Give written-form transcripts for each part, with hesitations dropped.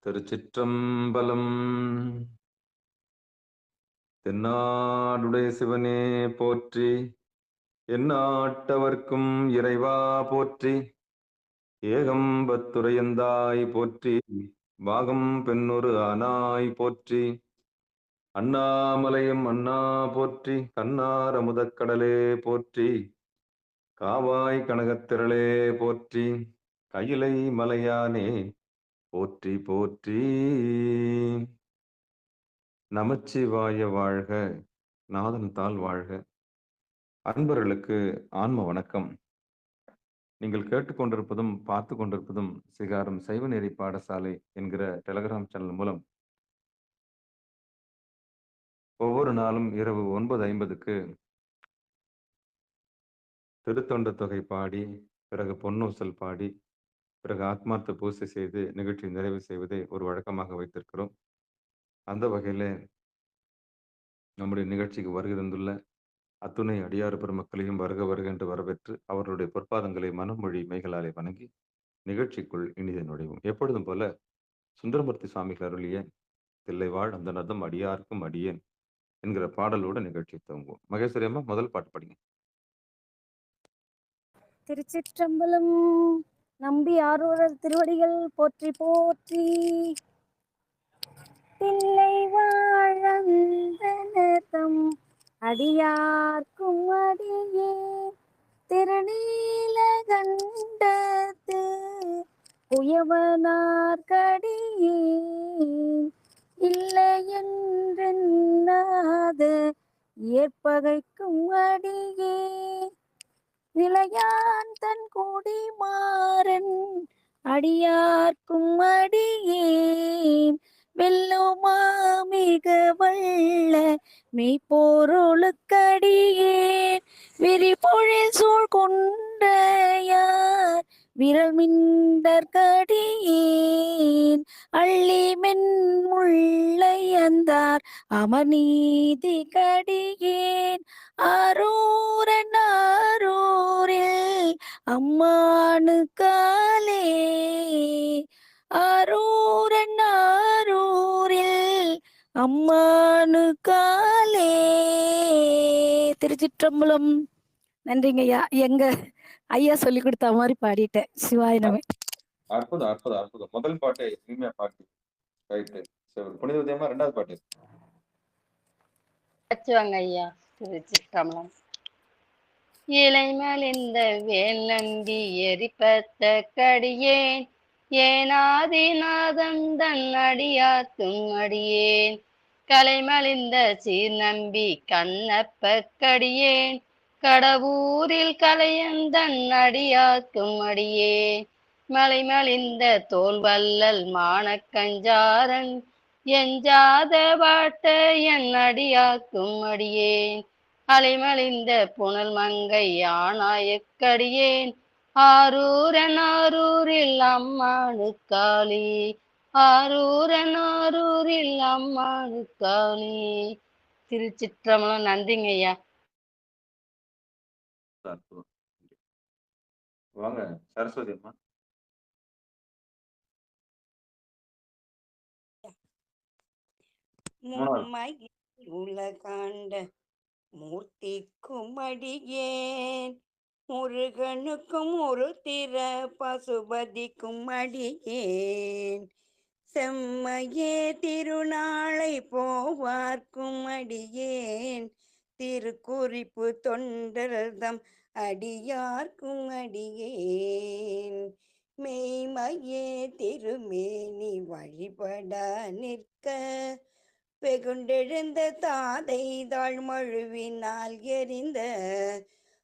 திருச்சிற்றம்பலம். தென்னாடுடைய சிவனே போற்றி, எந்நாட்டவர்க்கும் இறைவா போற்றி, ஏகம்பத்துரையந்தாய் போற்றி, பாகம் பெண்ணொரு ஆனாய் போற்றி, அண்ணாமலையும் அண்ணா போற்றி, கண்ணார் அமுதக்கடலே போற்றி, காவாய் கனகத்திரளே போற்றி, கையிலை மலையானே போற்றி போற்றி. நமச்சிவாய வாழ்க, நாதன் தாள் வாழ்க. அன்பர்களுக்கு ஆன்ம வணக்கம். நீங்கள் கேட்டுக்கொண்டிருப்பதும் பார்த்து கொண்டிருப்பதும் சிகாரம் சைவநெறி பாடசாலை என்கிற டெலகிராம் சேனல் மூலம் ஒவ்வொரு நாளும் இரவு 9:50க்கு திருத்தொண்ட தொகை பாடி, பிறகு பொன்னூசல் பாடி, பிறகு ஆத்மார்த்த பூசை செய்து நிகழ்ச்சி நிறைவு செய்வதை ஒரு வழக்கமாக வைத்திருக்கிறோம். அந்த வகையில் நம்முடைய நிகழ்ச்சிக்கு வருகை தந்துள்ள அத்துணை அடியாறு பெருமக்களையும் வருக வருக என்று வரவேற்று அவர்களுடைய பொற்பாதங்களை மனமொழி மெய்களாலே வணங்கி நிகழ்ச்சிக்குள் இனிதை நுழைவோம். எப்பொழுதும் போல சுந்தரமூர்த்தி சுவாமிகள் அருளிய தில்லைவாழ் அந்த நதம் அடியாருக்கும் அடியேன் என்கிற பாடலோடு நிகழ்ச்சி துவங்குவோம். மகேஸ்வரி அம்மா, முதல் பாட்டு படிங்க. திருச்சிற்றம்பலம். நம்பி ஆரூரர் திருவடிகள் போற்றி போற்றி. தில்லை வாழந்தனதம் அடியார்க்கும் அடியே திருநீலகண்டத்து உயவனார்க்கடியே இல்லை என்றென்னாத ஏற்பகைக்கும் அடியே நிலையான் தன் கொடி மாறன் அடியார்க்கும் அடியேன் வெல்லுமா மிக வல்ல மெய்ப்பொருளுக்கடியேன் விரிபொழில் சூழ் கொண்டையார் விரல் மிண்டற்கடியேன் அள்ளி மென்முல்லை அந்தார் அமர்நீதி கடியேன் ஆரூரன் ஆரூரில் அம்மானு காலே ஆரூரன் ஆரூரில் அம்மானு காலே. திருச்சிற்றம்பலம். நன்றிங்க ஐயா. எங்க ஐயா சொல்லி கொடுத்த மாதிரி பாடிட்டேன். சிவாய நம. அற்புதம் அற்புதம் அற்புதம். முதல் பாட்டு இனிமையா பாட்டு. ரைட்டு. புனித உதயமா ரெண்டாவது பாட்டு வச்சுவாங்க ஐயா. திருச்சிற்றம்பலம். இலைமல் இந்த வேல் நம்பி எரிப்பத்த கடியேன் ஏனாதிநாதம் தன் அடியாத்தும் அடியேன் கலைமலிந்த சீர் நம்பி கண்ணப்ப கடியேன் கடவுரில் கலையந்தன் அடியாத்தும் அடியேன் மலைமலிந்த தோல் வல்லல் மானக்கஞ்சாரன் எஞ்சாத வாட்ட என் அடியாக்கும் அடியேன் அலைமலிந்த புனல் மங்கை ஆனாயக்கடியேன் ஆரூரன் ஆரூரில் அம்மானு காளி ஆரூரன் ஆரூரில் அம்மானு காளி. திருச்சிற்றம்பலம். நன்றிங்க ஐயா. அற்புதம். வாங்க சரஸ்வதி அம்மா. உலகாண்ட மூர்த்திக்கும் அடியேன் முருகனுக்கும் ஒரு திற பசுபதிக்கும் அடியேன் செம்மையே திருநாளை போவார்க்கும் அடியேன் திருக்குறிப்பு தொண்டர்தம் அடியார்க்கும் அடியேன் மெய்மையே திருமேனி வழிபட நிற்க வெகுண்டெழுந்த தாதை தாழ்மழுவினால் எறிந்த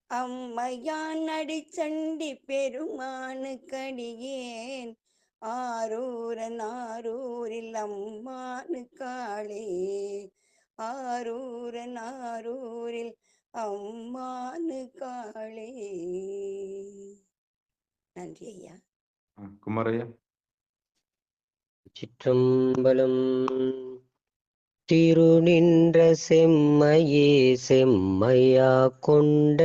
அம்மையான் அடிச்சண்டி பெருமானு கடியேன் ஆரூரன் ஆரூரில் அம்மானு காளே ஆரூரன் ஆரூரில் அம்மானு காளே. நன்றி ஐயா. குமாரையா. சிற்றம்பலம். திருநின்ற செம்மையே செம்மையா கொண்ட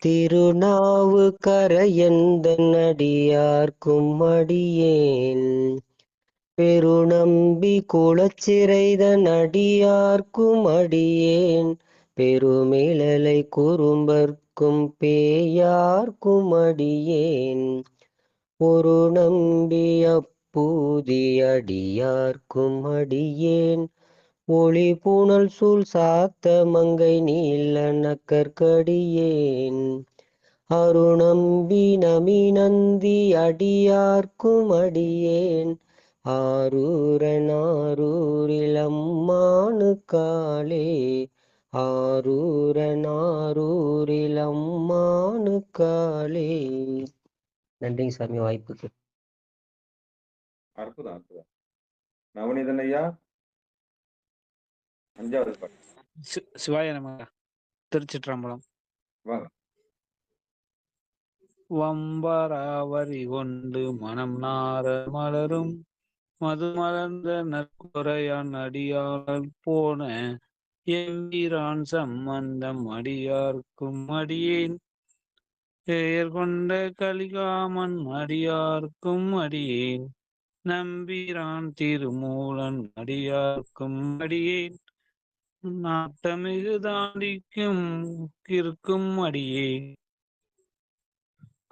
திருநாவு கரையந்தன் அடியார்க்கும் அடியேன் பெருநம்பி குலச்சிறைதன் அடியார்க்கும் அடியேன் பெருமிழலை குறும்பர்க்கும் பேயார்க்கும் அடியேன் ஒரு நம்பி அப்பூதி அடியார்க்கும் அடியேன் ஒளி புனல் சூழ் சாத்த மங்கை நீல நக்கற்கடியேன் அருநம்பி நமி நந்தி அடியார்க்கும் அடியேன் ஆரூரன் ஆரூரில் அம்மானு காளே ஆரூரன் ஆரூரில் அம்மானு காளே. நன்றிங்க சாமி வாய்ப்புக்கு. அற்புதம் அற்புதம். நவநீதன் ஐயா, 5வது பாட்டு. சிவாய நம. திருச்சிற்றம்பலம். வாங்க. வம்பராவரி கொண்டு மனம் நார மலரும் மது மலர்ந்த நற்குறையான் அடியாளர் போன எம்பிரான் சம்பந்தம் அடியார்க்கும் அடியேன் பெயர் கொண்ட கலிகாமன் அடியார்க்கும் அடியேன் நம்பிரான் திருமூலன் அடியார்க்கும் அடியேன் நாட்டமிகு தாண்டிக்கும் இருக்கும் அடியேன்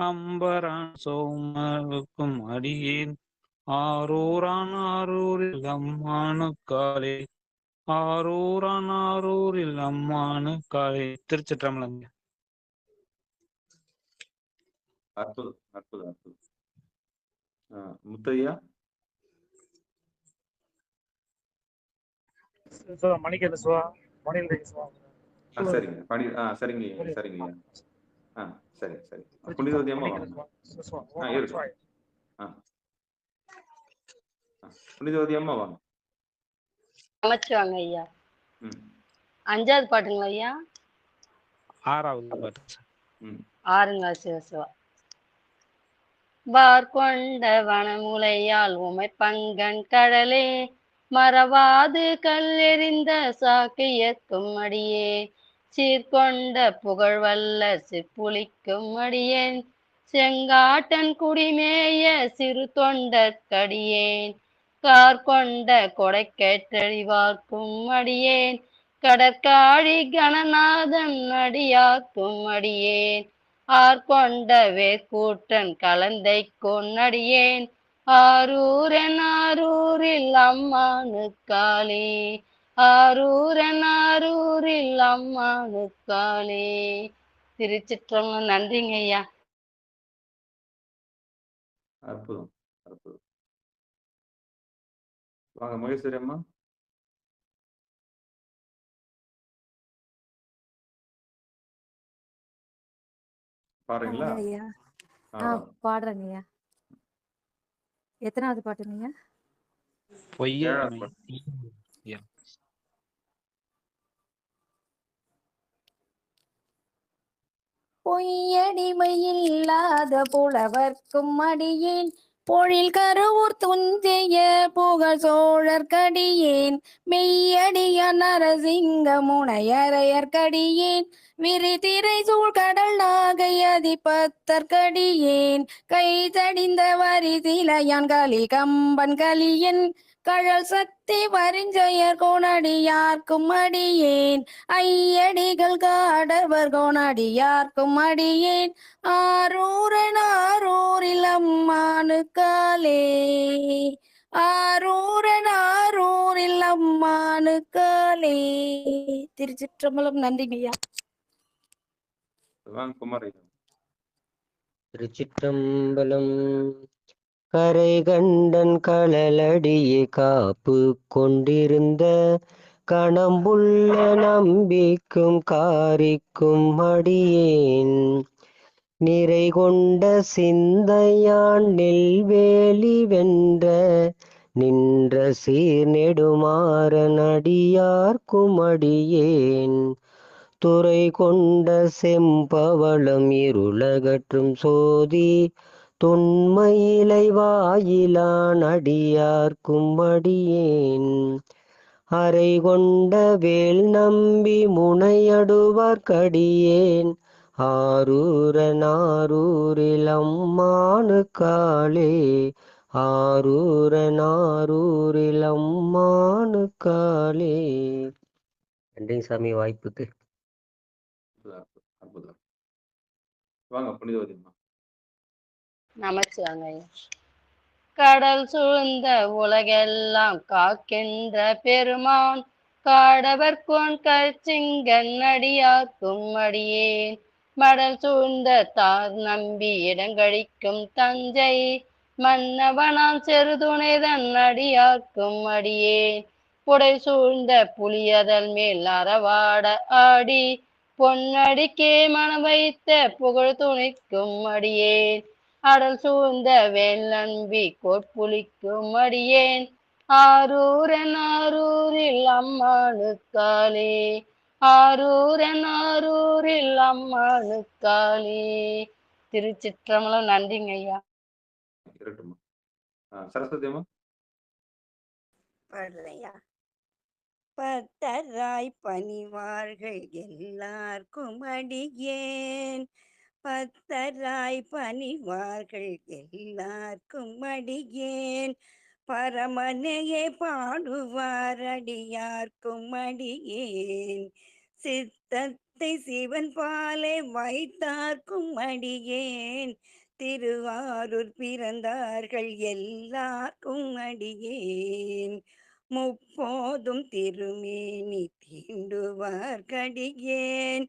அம்பரான் சோமருக்கும் அடியேன் ஆரூரான் ஆரூரில் அம்மானு காலே ஆரூரான் ஆரூரில் அம்மானு காலே. திருச்சிற்றம்பலம். அற்புதம் அற்புதம் அற்புதம். முத்தையா, மணிக்கேது சுவா மணில் சுவா. சரிங்க பணி. சரிங்க சரிங்க. சரி சரி. புனிதவதி அம்மா வாங்க. இருக்கு. புனிதவதி அம்மா வாங்க. அமைச்சுவாங்க ஐயா. ம் 5வது பாட்டுங்களா ஐயா? 6வது பாட்டு. 6ங்க. சிவசிவா. பார்கொண்ட வனமுலையால் உமை பங்கன் கடலே மறவாது கல்லெறிந்த சாக்கியக்கும் அடியே சீர்கொண்ட புகழ்வல்ல சிப்புளிக்கும் அடியேன் செங்காட்டன் குடிமேய சிறு தொண்டற்கடியேன் கார்கொண்ட கொடைக்கேற்றழிவார்க்கும் அடியேன் கடற்காழி கணநாதன் அடியார்க்கும் அடியேன் ஆர்கொண்ட வேற்கூட்டன் கலந்தை கொன்னடியேன் ஆரூரன் ஆரூரில் அம்மானு காளே ஆரூரன் ஆரூரில் அம்மானு காளே. திருச்சிற்றம்பலம். நன்றிங்க ஐயா. அற்புதம் அற்புதம். வாங்க மகேஸ்வரி அம்மா. பாருங்களா? ஐயா பாடுறேங்க ஐயா. எத்தனாவது பாட்டுங்க? பொய்யமை. பொய்யடிமை இல்லாத புலவர்க்கும் அடியேன் பொழில் கருவூர் துஞ்சிய புகழ் சோழர்க்கடியேன் மெய்யடிய நரசிங்க முனையரையர்க்கடியேன் விரிதிரை சூழ் கடல் நாகை அதிபத்தற்கடியேன் கை தடிந்த வரிசிலையான் கலி கம்பன் கலியன் கழல் சக்தி வரிஞ்செயர் கோணடியார்க்கும் அடியேன் ஐயடிகள் காடவர் கோணடியார்க்கும் அடியேன் ஆரூரன் ஆரூரில் அம்மானு காளே ஆரூரன் ஆரூரில் அம்மானு காளே. திருச்சிற்றம்பலம். நன்றிங்கய்யா. திருச்சிற்றம்பலம். கரை கண்டன் களலடியே காப்பு கொண்டிருந்த கணம்புள்ள நம்பிக்கும் காரிக்கும் அடியேன் நிறை கொண்ட சிந்தையான் நெல்வேலி வென்ற நின்ற சீர் நெடுமாறன் அடியார்க்கும் அடியேன் துறை கொண்ட செம்பவளம் இருளகற்றும் சோதி தொன்மயிலை வாயிலான் அடியார்க்கும் அடியேன் அறை கொண்ட வேல் நம்பி முனையடுவார்க்கடியேன் ஆரூரன் ஆரூரில் அம்மானு காளே ஆரூரன் ஆரூரில் அம்மானு காலே. நன்றிங்க சாமி வாய்ப்புக்கு. அற்புதம். வாங்க புனிதவதிம்மா. நமச்சிவாங்க ஐயா. கடல் சூழ்ந்த உலகெல்லாம் காக்கின்ற பெருமான் காடவர்கோன் கச்சிங்கன் அடியார்க்கும் அடியேன் மடல் சூழ்ந்த தார் நம்பி இடங்கழிக்கும் தஞ்சை மன்னவனாம் செருதுணைதன் அடியார்க்கும் அடியேன் புடை சூழ்ந்த புலியதல் மேல் அறவாட ஆடி பொன்னடிக்கே மனம் வைத்த புகழ் துணிக்கும் அடியேன் அடல் சூழ்ந்த வேல் நம்பி கோட்புலிக்கும் அடியேன் ஆரூரன் ஆரூரில் அம்மானுக்காலே ஆரூரன் ஆரூரில் அம்மானுக்காலே. திருச்சிற்றம்பலம். நன்றிங்க ஐயா. இருக்கட்டும்மா. சரஸ்வதி அம்மா. பாடுறையா. பத்தராய் பணிவார்கள் எல்லார்க்கும் அடியேன் பத்தராய் பணிவார்கள் எல்லார்க்கும் அடியேன் பரமனையே பாடுவார் அடியார்க்கும் அடியேன் சித்தத்தை சிவன் பாலே வைத்தார்க்கும் அடியேன் திருவாரூர் பிறந்தார்கள் எல்லார்க்கும் அடியேன் முப்போதும் திருமேனி தீண்டுவார் கடியேன்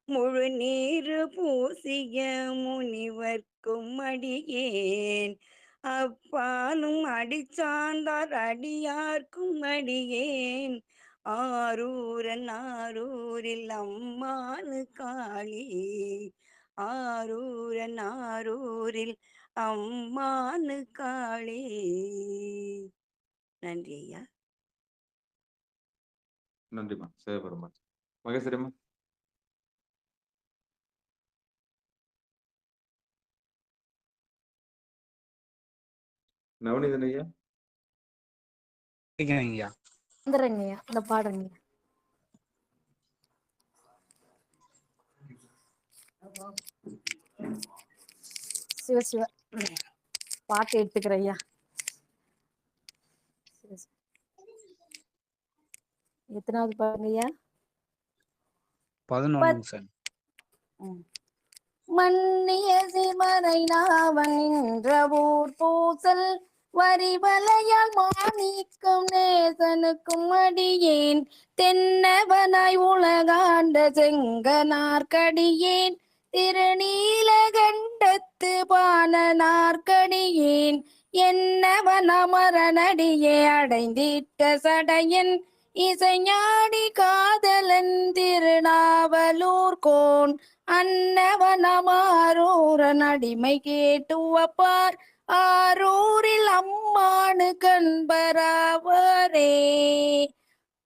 முழு நீரு பூசிய முனிவர்க்கும் அடியேன் அப்பாலும் அடிச்சார்ந்தார் அடியார்க்கும் அடியேன் ஆரூரன் ஆரூரில் அம்மானு காளி ஆரூரன் ஆரூரில் அம்மானு காளி. நன்றி ஐயா. நன்றிம்மா. சிவபெருமான். மகேஸ்வரியம்மா. நவநீதன் ஐயா. ஐயா. வந்துடுறேங்க ஐயா, இந்த பாடுறேங்க. சிவ சிவ பாட்டு எடுத்துக்கிறேன் ஐயா. எத்தனாவது பாருங்க ஐயா? 11 சார். மன்னிய சிமரை நாவன் நின்ற ஊர் பூசல் வரிவலையால் மாணிக்கும் நேசனுக்கும் அடியேன் தென்னவனாய் உலகாண்ட செங்கனார்க்கடியேன் திருநீலகண்டத்து பாணனார்க்கடியேன் என்னவன மரணடியே அடைந்திட்ட சடையன் இசைஞாடி காதலன் திருநாவலூர் கோன் அன்னவனமாரூரன் அடிமை கேட்டுவப்பார் ஆரூரில் அம்மானு கண்பராவரே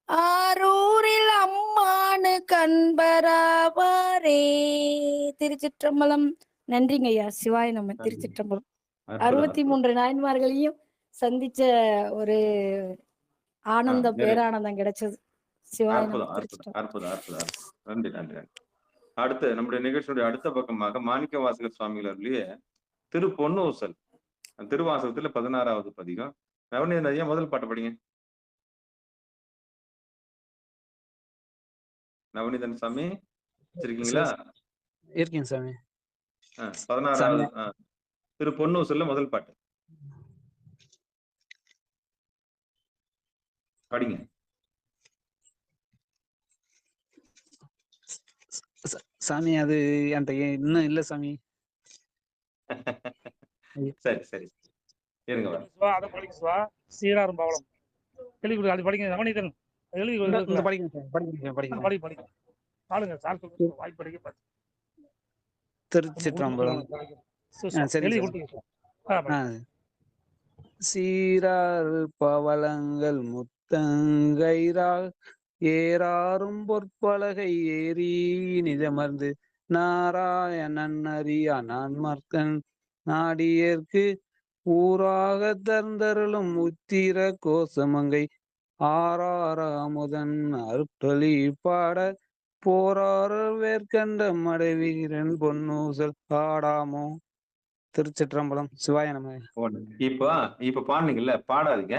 ஆரூரில் அம்மானு கண்பராவரே. திருச்சிற்றம்பலம். நன்றிங்க ஐயா. சிவாய நம்ம. திருச்சிற்றம்பலம். 63 நாயன்மார்களையும் சந்திச்ச ஒரு ஆனந்தம், பேரானந்தம் கிடைச்சது. சிவாய நம்ம. அற்புதம். நன்றி. அடுத்து நம்முடைய நிகழ்ச்சியுடைய அடுத்த பக்கமாக மாணிக்க வாசகர் சுவாமிகள் அருளிய திரு பொன்னூசல் திருவாசகத்துல 16வது பதிகம். நவநீதன் ஐயா முதல் பாட்டு படிங்க. நவநீதன் சாமி வச்சிருக்கீங்களா? இருக்கேன் சாமி. 16வது திரு பொன்னூசல்ல முதல் பாட்டு படிங்க. சாமி அது என்கிட்ட இன்னும் இல்ல சாமி. சரி இருங்க. அதை படிங்க சுவா. சீராரும் பவளம் எழுதி கொடு. அது படிங்க நவநீதன். எழுதி படிங்க. பாடுங்க சார். வாய்ப்படிக்க திருச்சிற்றம்பலம். சரி. சீராறு பவளங்கள் முத்தங்கைரா ஏறாரும் பொற்பலகை ஏறி நிஜமர்ந்து நாராயணன் அறியா நான் மர்க்கன் நாடியர்க்கு ஊராக தர்ந்தருளும் உத்திர கோசமங்கை ஆறாராமுதன் அருட்டொலி பாட போராறு வேர்க்கண்ட மடை வீரன் பொன்னூசல் பாடாமோ திருச்சிற்றம்பலம். சிவாய நம. ஒண்ணு. இப்ப பாடுனீங்கல்ல, பாடாதீங்க.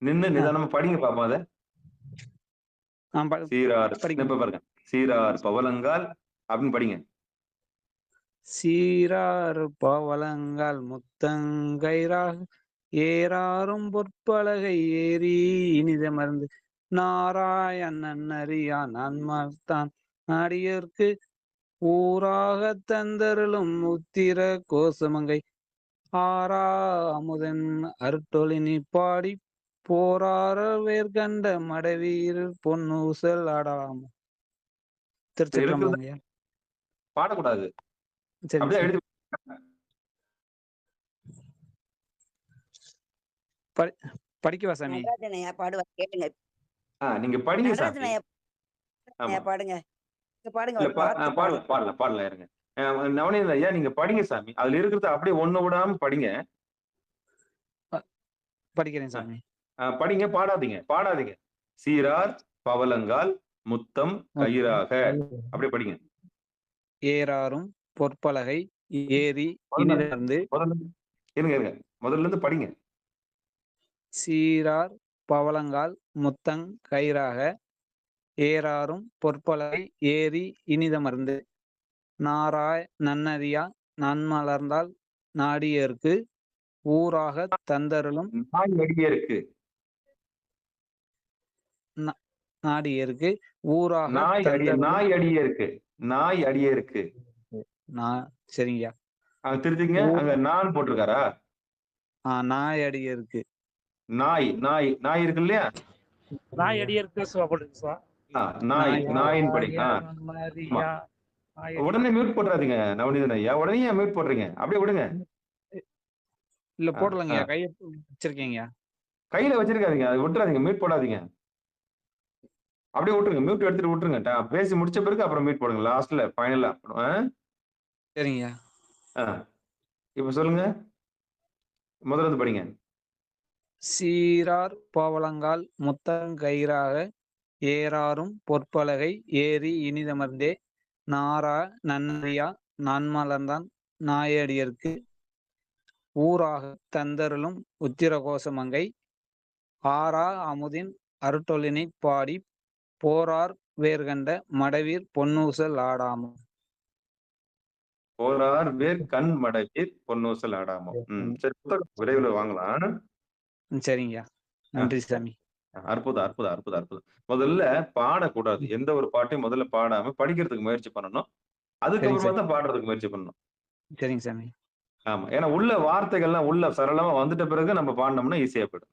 நின்னு ஆ நிதானமா படிங்க பாப்போம் அத. ஆ சீரார் படிக்கிறேன். இப்ப பாருங்க. சீரார் பவளங்கால் அப்படின்னு படிங்க. சீரார் பவளங்கால் முத்தங்கயிறாக ஏறாரும் பொற்பலகை ஏறி இனிதமர்ந்து நாராயணன் அறியா நன்மத்தான் அடியர்க்கு ஊராக தந்தருளும் உத்திர கோசமங்கை ஆரா அமுதன் அருட்டொழினி பாடி போரார வேர்கண்ட மடவீர் பொன்னூசல் ஆடலாம். திருச்சிற்றம்பலம் ஐயா. பாடக்கூடாது. சரிங்க அப்படியே சாமி. எழுதி படிக்கவா சாமி? நடராஜன் ஐயா பாடுவார் கேளுங்க. நீங்க படிங்க நடராஜன் சாமி. ஐயா ஆமா. பாடுங்க. பாடுங்க இல்ல ஒரு பார்த்து பாடுங்க. பாடலாம் இருங்க. நவநீதன் ஐயா நீங்க படிங்க சாமி. அதுல இருக்கிறத அப்படியே ஒண்ணு விடாம படிங்க. படிக்கிறேன் சாமி. படிங்க, பாடாதீங்க. சீரார் பவளங்கால் முத்தம் கயிறாக அப்படியே படிங்க. ஏறாரும் பொற்பலகை ஏறி இனிதர்ந்து இருங்க முதல்ல இருந்து படிங்க. சீரார் பவளங்கால் முத்தங் கயிறாக ஏறாரும் பொற்பலகை ஏறி இனிதமர்ந்து நாராய் நன்னறியா நன்மலர்ந்தால் நாடியர்க்கு ஊராக தந்தருளும் நாய் அடியருக்கு நாடியர்க்கு ஊராக நாய் அடியருக்கு சரிங்கய்யா. திருத்திங்க. அங்க நான் போட்டிருக்காரா? நாய் அடியருக்கு. நாய் இருக்கு இல்லையா? நாய் அடியருக்கு போட்டுருக்கு சிவா. நாயின் படி. உடனே மியூட் போட்டுறாதீங்க நவநீதன் ஐயா. உடனே மியூட் போடுறீங்க. அப்படியே விடுங்க. இல்ல போடலங்கய்யா, கையை வச்சிருக்கீங்க. கையில வச்சிருக்காதீங்க, அது விட்டுறாதீங்க, மியூட் போடாதீங்க. அப்படியே விட்டுருங்க, மியூட் எடுத்துட்டு விட்டுருங்க. பேசி முடிச்ச பிறகு அப்புறம் மியூட் போடுங்க லாஸ்ட்ல ஃபைனலா. சரிங்கய்யா. இப்ப சொல்லுங்க, முதல்ல இருந்து படிங்க. சீரார் பவளங்கால் முத்தங்கயிறாக ஏறாரும் பொற்பலகை ஏறி இனிதமர்ந்தே நாரா நன்னறியா நான்மலர்ந்தான் நாயடியர்க்கு ஊராக தந்தருளும் உத்திரகோசமங்கை ஆரா அமுதின் அருட்டொழினை பாடி போரார் வேர்கண்ட மடவீர் பொன்னூசல் ஆடாமோ. போரார் வேர் கண் மடவீர் பொன்னூசல் ஆடாமோ. சரி, புத்தகம் விரைவில் வாங்கலாம். சரிங்கய்யா, நன்றி சாமி. அற்புதம். முதல்ல பாடக்கூடாது. எந்த ஒரு பாட்டையும் முதல்ல பாடாம படிக்கிறதுக்கு முயற்சி பண்ணணும். அதுக்கப்புறமா தான் பாடுறதுக்கு முயற்சி பண்ணணும். சரிங்க சாமி. ஆமா, ஏன்னா உள்ள வார்த்தைகள்லாம் உள்ள சரளமா வந்துட்ட பிறகு நம்ம பாடினோம்னா ஈஸியா போயிடும்.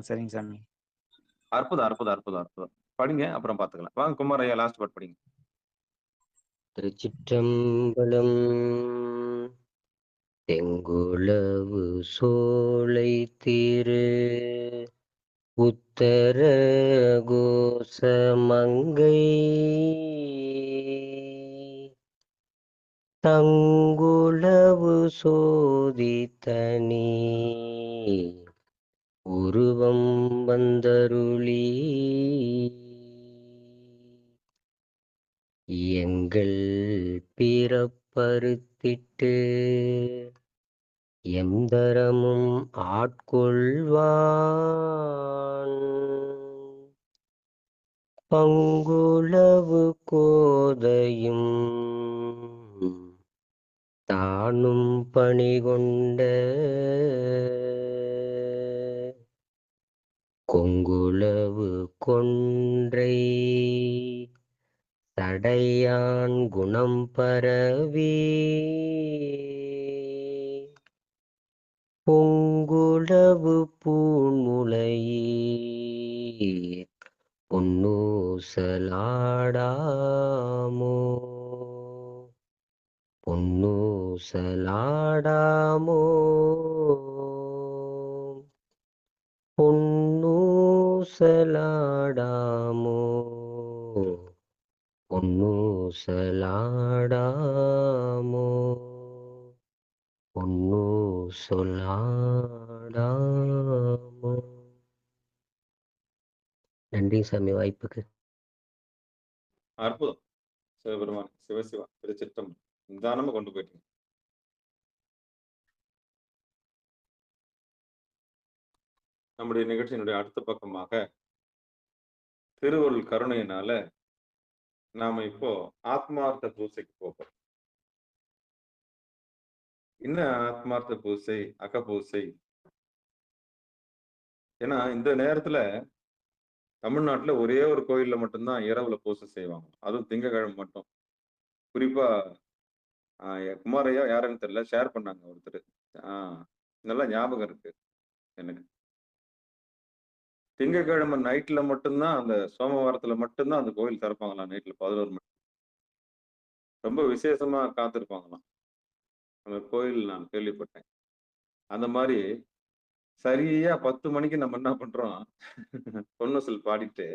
சரிங்க சாமி. அற்புதம். படிங்க, அப்புறம் பாத்துக்கலாம். வாங்க குமார் ஐயா, லாஸ்ட் பாட் படிங்க. திருச்சிற்றம்பலம். தெங்குலவு சோலை திரு உத்தர கோசமங்கை தங்குலவு சோதித்தனி உருவம் வந்தருளி எங்கள் பிறப்பறுத்திட்டு எந்தரமும் ஆட்கொள்வான் பங்குளவு கோதையும் தானும் பணிகொண்ட கொங்குளவு கொன்றை தடையான் குணம் பரவி பொங்குளவு பூண்முலையீர் பொன்னூசலாடாமோ பொன்னூசலாடாமோ பொன்னூசலாடாமோ பொன்னூசலாடாமோ பொன்னூசலாடாமோ. நன்றி சாமி வாய்ப்புக்கு. அற்புதம். சிவபெருமான் சிவசிவா திருச்சிற்றம்பலம். நிதானமா கொண்டு போயிட்டீங்க. நம்முடைய நிகழ்ச்சியினுடைய அடுத்த பக்கமாக திருவருள் கருணையினால நாம இப்போ ஆத்மார்த்த பூசைக்கு போகிறோம். என்ன ஆத்மார்த்த பூசை, அகப்பூசை? ஏன்னா இந்த நேரத்துல தமிழ்நாட்டுல ஒரே ஒரு கோயில்ல மட்டும்தான் இரவுல பூசை செய்வாங்க, அதுவும் திங்கக்கிழமை மட்டும். குறிப்பா குமாரையா யாருன்னு தெரியல, ஷேர் பண்ணாங்க ஒருத்தர். நல்லா ஞாபகம் இருக்கு எனக்கு. திங்கக்கிழமை நைட்ல மட்டும்தான், அந்த சோமவாரத்துல மட்டும்தான் அந்த கோயில் திறப்பாங்களாம் நைட்ல 11 மணி. ரொம்ப விசேஷமா காத்திருப்பாங்களாம் அந்த கோயில், நான் கேள்விப்பட்டேன். அந்த மாதிரி சரியா 10 மணிக்கு நம்ம என்ன பண்றோம், பொன்னுசல் பாடிட்டு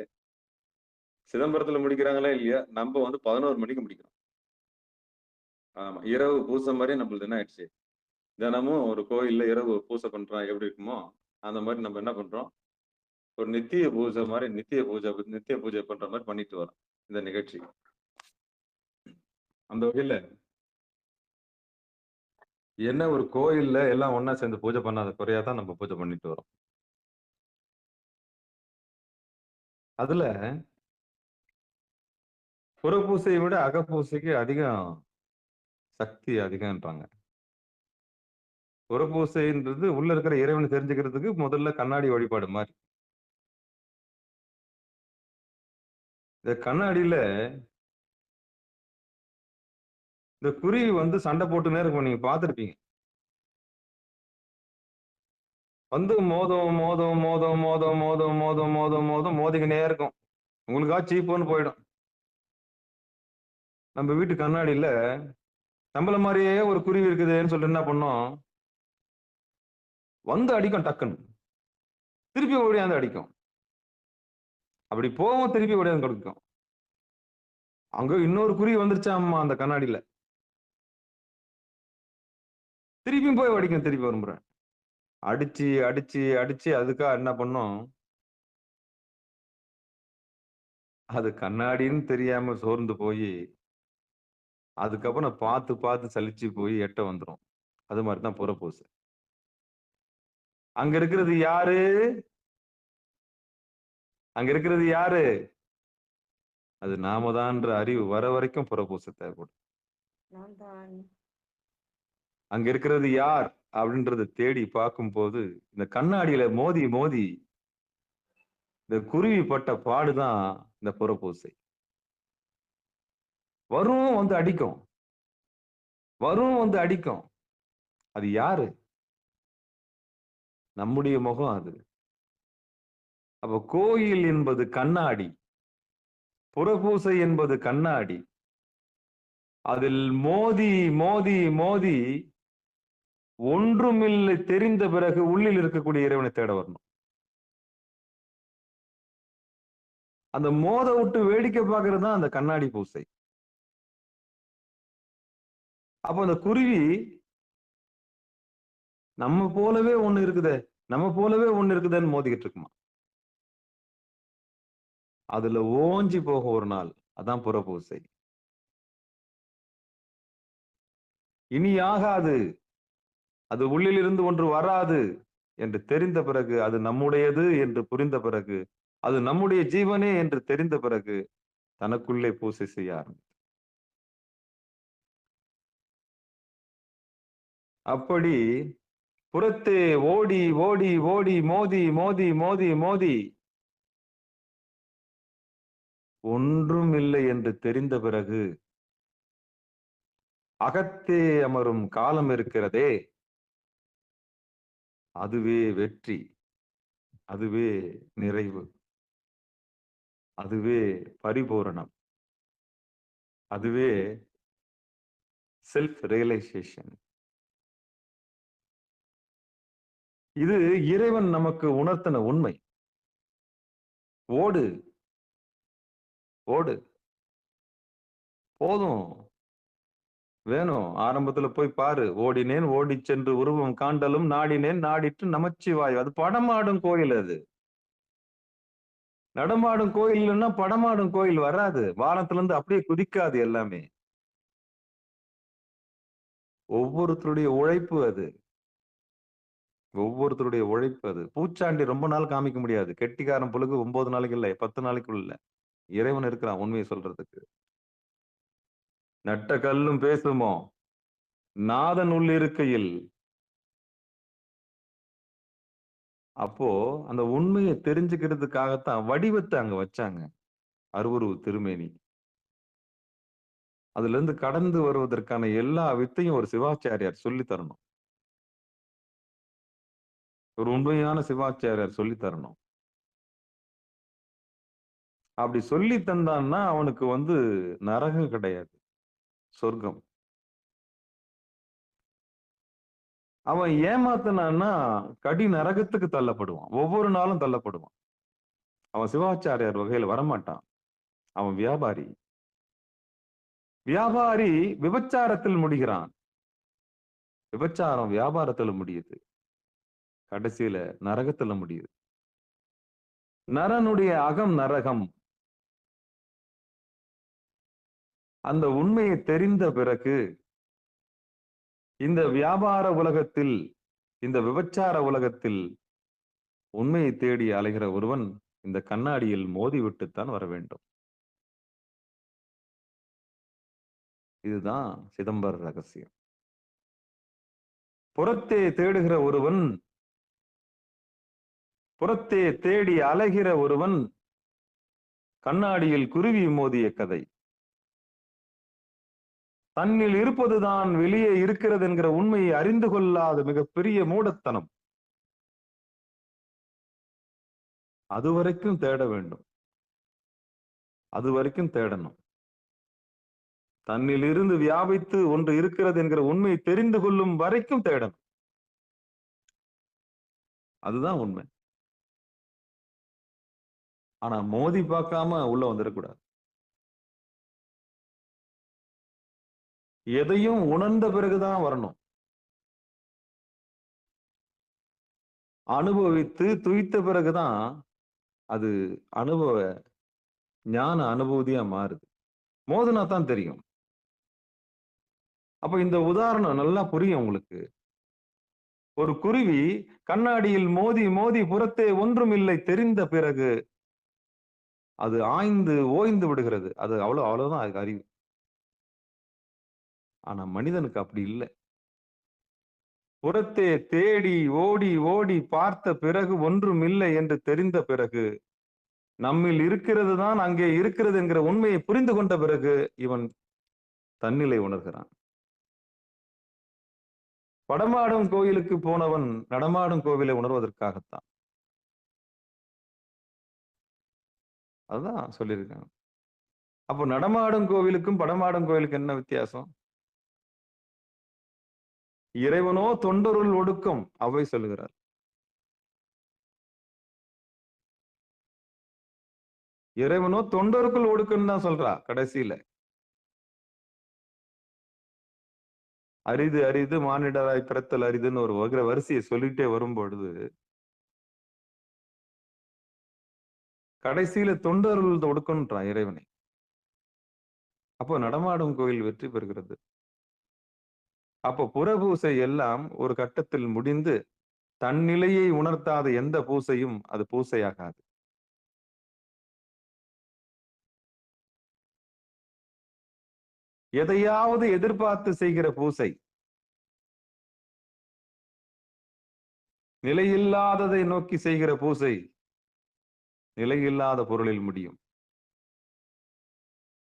சிதம்பரத்துல முடிக்கிறாங்களா இல்லையா, நம்ம வந்து 11 மணிக்கு முடிக்கிறோம். ஆமா, இரவு பூசை மாதிரி நம்மளுக்கு என்ன ஆயிடுச்சு, தினமும் ஒரு கோயில்ல இரவு பூசை பண்றோம் எப்படி இருக்குமோ அந்த மாதிரி நம்ம என்ன பண்றோம், ஒரு நித்திய பூஜை மாதிரி நித்திய பூஜை பண்ற மாதிரி பண்ணிட்டு வரோம் இந்த நிகழ்ச்சி. அந்த வகையில என்ன, ஒரு கோயில்ல எல்லாம் ஒண்ணா சேர்ந்து பூஜை பண்ணாத குறையாதான் நம்ம பூஜை பண்ணிட்டு வரோம். அதுல புறப்பூசையை விட அகப்பூசைக்கு அதிகம் சக்தி அதிகம்ன்றாங்க. புறப்பூசைன்றது உள்ள இருக்கிற இறைவனை தெரிஞ்சுக்கிறதுக்கு முதல்ல கண்ணாடி வழிபாடு மாதிரி. இந்த கண்ணாடியில இந்த குருவி வந்து சண்டை போட்டுனே இருக்கும், நீங்க பார்த்திருப்பீங்க. வந்து மோதம் மோதம் மோதம் மோதம் மோதம் மோதம் மோதம் மோதம் மோதிக்கினே இருக்கும், உங்களுக்கா சீப்போன்னு போயிடும். நம்ம வீட்டு கண்ணாடியில நம்மள மாதிரியே ஒரு குருவி இருக்குதுன்னு சொல்லிட்டு என்ன பண்ணோம், வந்து அடிக்கும், டக்குன்னு திருப்பி ஓடியாந்து அடிக்கும், அப்படி போவோம் திருப்பி ஓடியாந்து கொடுக்கும். அங்க இன்னொரு குருவி வந்துருச்சாம்மா அந்த கண்ணாடியில, திருப்பியும் போய் அடிக்கும், திருப்பி வரும்புறேன். அடிச்சு அடிச்சு அடிச்சு அதுக்கா என்ன பண்ணோம், அது கண்ணாடின்னு தெரியாம சோர்ந்து போய் அதுக்கப்புறம் பார்த்து பார்த்து சலிச்சு போய் எட்ட வந்துடும். அது மாதிரிதான் புறப்பூசை. அங்க இருக்கிறது யாரு, அங்க இருக்கிறது யாரு, அது நாம தான்ற அறிவு வர வரைக்கும் புறப்பூசை தேவைப்படும். அங்க இருக்கிறது யார் அப்படின்றத தேடி பார்க்கும் போது இந்த கண்ணாடியில மோதி மோதி இந்த குருவி பட்ட பாடுதான் இந்த புறப்பூசை. வரும் வந்து அடிக்கும், வரும் வந்து அடிக்கும். அது யாரு, நம்முடைய முகம் அது. அப்ப கோயில் என்பது கண்ணாடி, புறப்பூசை என்பது கண்ணாடி. அதில் மோதி மோதி மோதி ஒன்றுமில்லை தெரிந்த பிறகு உள்ளில் இருக்கக்கூடிய இறைவனை தேட வரணும். அந்த மோத விட்டு வேடிக்கை பார்க்கறது தான் அந்த கண்ணாடி பூசை. அப்ப அந்த குருவி நம்ம போலவே ஒண்ணு இருக்குதே, நம்ம போலவே ஒண்ணு இருக்குதுன்னு மோதிக்கிட்டு இருக்குமா, அதுல ஓஞ்சி போக ஒரு நாள். அதான் புறப்பூசை. இனி ஆகாது, அது உள்ளிலிருந்து ஒன்று வராது என்று தெரிந்த பிறகு, அது நம்முடையது என்று புரிந்த பிறகு, அது நம்முடைய ஜீவனே என்று தெரிந்த பிறகு தனக்குள்ளே பூசை செய்ய ஆரம்பிக்கும். அப்படி புறத்தே ஓடி ஓடி ஓடி மோதி மோதி மோதி மோதி ஒன்றும் இல்லை என்று தெரிந்த பிறகு அகத்தே அமரும் காலம் இருக்கிறதே, அதுவே வெற்றி, அதுவே நிறைவு, அதுவே பரிபூரணம், அதுவே செல்ஃப் ரியலைசேஷன். இது இறைவன் நமக்கு உணர்த்தின உண்மை. ஓடு ஓடு, போதும், வேணும். ஆரம்பத்துல போய் பாரு, ஓடினேன் ஓடி சென்று உருவம் காண்டலும் நாடினேன் நாடிட்டு நமச்சிவாய். அது படமாடும் கோயில், அது நடமாடும் கோயில் இல்லைன்னா படமாடும் கோயில் வராது. வானத்துல இருந்து அப்படியே குதிக்காது. எல்லாமே ஒவ்வொருத்தருடைய உழைப்பு. அது ஒவ்வொருத்தருடைய உழைப்பு அது. பூச்சாண்டி ரொம்ப நாள் காமிக்க முடியாது. கெட்டிக்காரன் புழுகு 9 நாளைக்கு இல்ல, 10 நாளைக்குள்ள இல்ல. இறைவன் இருக்கிறான் உண்மையை சொல்றதுக்கு. நட்ட கல்லும் பேசுமோ, நாதன் உள்ளிருக்கையில். அப்போ அந்த உண்மையை தெரிஞ்சுக்கிறதுக்காகத்தான் வடிவத்தை அங்க வச்சாங்க. அருவுருவு திருமேனி. அதுல இருந்து கடந்து வருவதற்கான எல்லா வித்தையும் ஒரு சிவாச்சாரியார் சொல்லி தரணும். ஒரு உண்மையான சிவாச்சாரியார் சொல்லி தரணும். அப்படி சொல்லி தந்தான்னா அவனுக்கு நரகம் கிடையாது, சொர்க்கம். அவன் ஏமாத்தினான்னா கடி நரகத்துக்கு தள்ளப்படுவான். ஒவ்வொரு நாளும் தள்ளப்படுவான். அவன் சிவாச்சாரியார் வகையில வரமாட்டான். அவன் வியாபாரி. வியாபாரி விபச்சாரத்தில் முடிகிறான். விபச்சாரம் வியாபாரத்துல முடியுது. கடைசியில நரகத்துல முடியுது. நரனுடைய அகம் நரகம். அந்த உண்மையை தெரிந்த பிறகு இந்த வியாபார உலகத்தில், இந்த விபச்சார உலகத்தில் உண்மையை தேடி அலைகிற ஒருவன் இந்த கண்ணாடியில் மோதிவிட்டுத்தான் வர வேண்டும். இதுதான் சிதம்பர ரகசியம். புறத்தே தேடுகிற ஒருவன், புறத்தே தேடி அலைகிற ஒருவன் கண்ணாடியில் குருவி மோதிய கதை. தன்னில் இருப்பதுதான் வெளியே இருக்கிறது என்கிற உண்மையை அறிந்து கொள்ளாத மிகப்பெரிய மூடத்தனம். அது வரைக்கும் தேட வேண்டும். அது வரைக்கும் தேடணும். தன்னில் இருந்து வியாபித்து ஒன்று இருக்கிறது என்கிற உண்மையை தெரிந்து கொள்ளும் வரைக்கும் தேடணும். அதுதான் உண்மை. ஆனா மோதி பார்க்காம உள்ள வந்துடக்கூடாது. எதையும் உணர்ந்த பிறகுதான் வரணும். அனுபவித்து துய்த்த பிறகுதான் அது அனுபவ ஞான அனுபூதியா மாறுது. மோதுனா தான் தெரியும். அப்ப இந்த உதாரணம் நல்லா புரியும் உங்களுக்கு. ஒரு குருவி கண்ணாடியில் மோதி மோதி புறத்தே ஒன்றும் இல்லை தெரிந்த பிறகு அது ஆய்ந்து ஓய்ந்து விடுகிறது. அது அவ்வளவுதான் அதுக்கு அறிவு. ஆனா மனிதனுக்கு அப்படி இல்லை. புறத்தே தேடி ஓடி ஓடி பார்த்த பிறகு ஒன்றும் இல்லை என்று தெரிந்த பிறகு, நம்மில் இருக்கிறது தான் அங்கே இருக்கிறது என்கிற உண்மையை புரிந்து கொண்ட பிறகு இவன் தன்னிலை உணர்கிறான். படமாடும் கோயிலுக்கு போனவன் நடமாடும் கோவிலை உணர்வதற்காகத்தான். அதுதான் சொல்லியிருக்காங்க. அப்போ நடமாடும் கோவிலுக்கும் படமாடும் கோவிலுக்கு என்ன வித்தியாசம்? இறைவனோ தொண்டருள் ஒடுக்கம் அவை சொல்லுகிறார். இறைவனோ தொண்டருக்குள் ஒடுக்கம் தான் சொல்றா கடைசியில. அரிது அரிது மானிடராய் பிறத்தல் அரிதுன்னு ஒரு வரிசையை சொல்லிட்டே வரும்பொழுது கடைசியில தொண்டருள் ஒடுக்கம்ன்றான் இறைவனை. அப்போ நடமாடும் கோயில் வெற்றி பெறுகிறது. அப்போ புறபூசை எல்லாம் ஒரு கட்டத்தில் முடிந்து தன்னிலையை உணர்த்தாத எந்த பூசையும் அது பூசையாகாது. எதையாவது எதிர்பார்த்து செய்கிற பூசை, நிலையில்லாததை நோக்கி செய்கிற பூசை நிலையில்லாத பொருளில் முடியும்.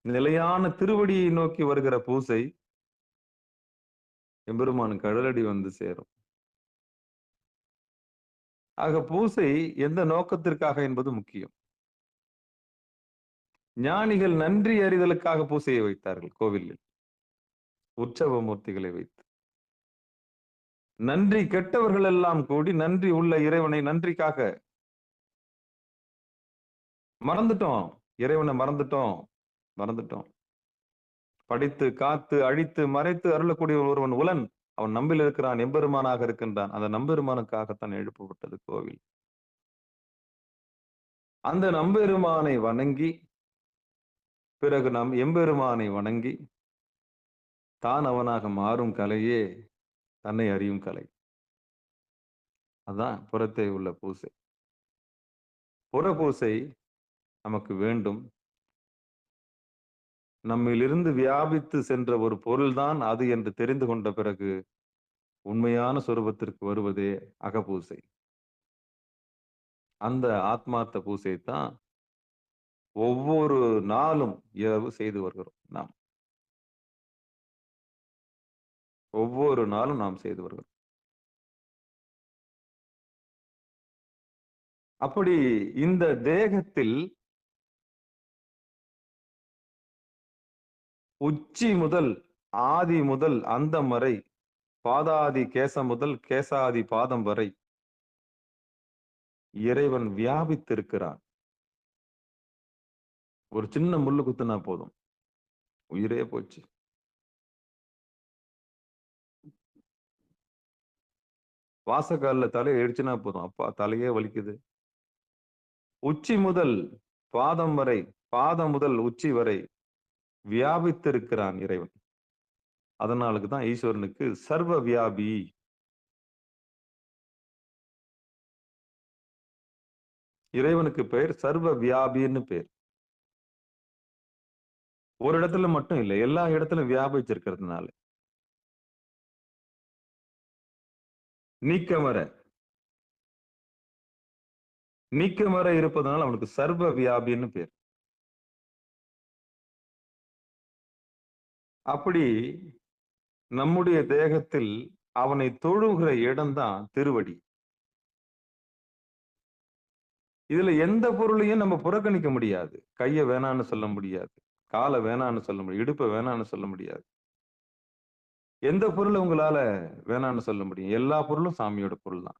நிலையான திருவடியை நோக்கி வருகிற பூசை எம்பெருமான் கடலடி வந்து சேரும். ஆக பூசை எந்த நோக்கத்திற்காக என்பது முக்கியம். ஞானிகள் நன்றி அறிதலுக்காக பூசையை வைத்தார்கள் கோவிலில், உற்சவ மூர்த்திகளை வைத்து. நன்றி கெட்டவர்கள் எல்லாம் கூடி நன்றி உள்ள இறைவனை நன்றிக்காக மறந்துட்டோம். இறைவனை மறந்துட்டோம். படித்து காத்து அழித்து மறைத்து அருளக்கூடிய ஒருவன் உலன். அவன் நம்பில் இருக்கிறான், எம்பெருமானாக இருக்கின்றான். அந்த நம்பெருமானுக்காகத்தான் எழுப்பப்பட்டது கோவில். அந்த நம்பெருமானை வணங்கி பிறகு நாம் எம்பெருமானை வணங்கி தான் அவனாக மாறும் கலையே தன்னை அறியும் கலை. அதான் புறத்தே உள்ள பூசை. புற பூசை நமக்கு வேண்டும். நம்மிலிருந்து வியாபித்து சென்ற ஒரு பொருள்தான் அது என்று தெரிந்து கொண்ட பிறகு உண்மையான சொரூபத்திற்கு வருவதே அகப்பூசை. அந்த ஆத்மார்த்த பூசை தான் ஒவ்வொரு நாளும் இரவு செய்து வருகிறோம் நாம். ஒவ்வொரு நாளும் நாம் செய்து வருகிறோம். அப்படி இந்த தேகத்தில் உச்சி முதல் ஆதி முதல் அந்தம் வரை, பாதாதி கேசம் முதல் கேசாதி பாதம் வரை இறைவன் வியாபித்திருக்கிறான். ஒரு சின்ன முள்ளு குத்துனா போதும், உயிரே போச்சு. வாசக்கால்ல தலையை இடிச்சுனா போதும், அப்பா தலையே வலிக்குது. உச்சி முதல் பாதம் வரை, பாதம் முதல் உச்சி வரை வியாபித்திருக்கிறான் இறைவன். அதனாலுக்குதான் ஈஸ்வரனுக்கு சர்வ வியாபி. இறைவனுக்கு பெயர் சர்வ வியாபின்னு பேர். ஒரு இடத்துல மட்டும் இல்லை, எல்லா இடத்திலும் வியாபிச்சிருக்கிறதுனால. நீக்கமர நீக்கமர இருப்பதனால அவனுக்கு சர்வ வியாபின்னு பேர். அப்படி நம்முடைய தேகத்தில் அவனை தொழுகிற இடம்தான் திருவடி. இதுல எந்த பொருளையும் நம்ம புறக்கணிக்க முடியாது. கைய வேணான்னு சொல்ல முடியாது, காலை வேணான்னு சொல்ல முடியாது, இடுப்பை வேணான்னு சொல்ல முடியாது. எந்த பொருளை உங்களால வேணான்னு சொல்ல முடியும்? எல்லா பொருளும் சாமியோட பொருள் தான்.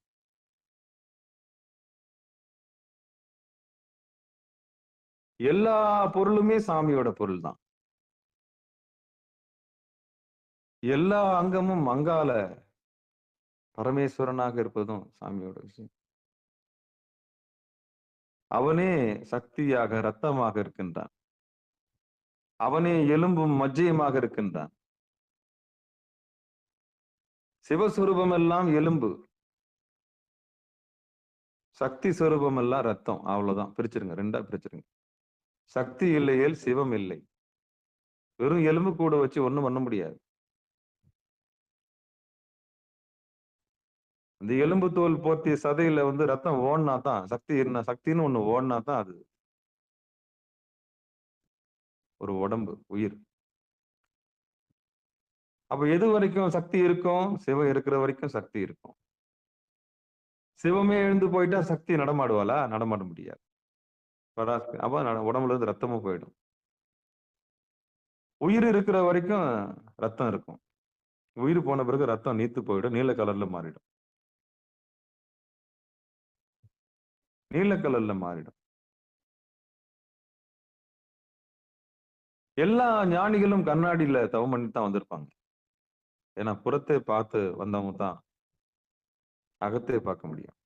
எல்லா பொருளுமே சாமியோட பொருள் தான். எல்லா அங்கமும் அங்கால பரமேஸ்வரனாக இருப்பதும் சாமியோட விஷயம். அவனே சக்தியாக ரத்தமாக இருக்கின்றான். அவனே எலும்பும் மஜ்ஜையுமாக இருக்கின்றான். சிவஸ்வரூபம் எல்லாம் எலும்பு, சக்தி சொரூபம் எல்லாம் ரத்தம். அவ்வளவுதான். பிரிச்சிருங்க, ரெண்டா பிரிச்சிருங்க. சக்தி இல்லையேல் சிவம் இல்லை. வெறும் எலும்பு கூட வச்சு ஒண்ணும் பண்ண முடியாது. இந்த எலும்பு தோல் போர்த்திய சதையில ரத்தம் ஓடினா தான் சக்தி, என்ன சக்தின்னு ஒண்ணு ஓடினா தான் அது ஒரு உடம்பு, உயிர். அப்ப எது வரைக்கும் சக்தி இருக்கும்? சிவம் இருக்கிற வரைக்கும் சக்தி இருக்கும். சிவமே எழுந்து போயிட்டா சக்தி நடமாடுவாளா? நடமாட முடியாது. அப்ப உடம்புல இருந்து ரத்தமும் போயிடும். உயிர் இருக்கிற வரைக்கும் ரத்தம் இருக்கும். உயிர் போன பிறகு ரத்தம் நீத்து போயிடும், நீல கலர்ல மாறிடும். நீல கலர்ல மாறிடும். எல்லா ஞானிகளும் கண்ணாடியில தவம் பண்ணி தான் வந்திருப்பாங்க. ஏன்னா புறத்தை பார்த்து வந்தவங்க தான் அகத்தை பார்க்க முடியும்.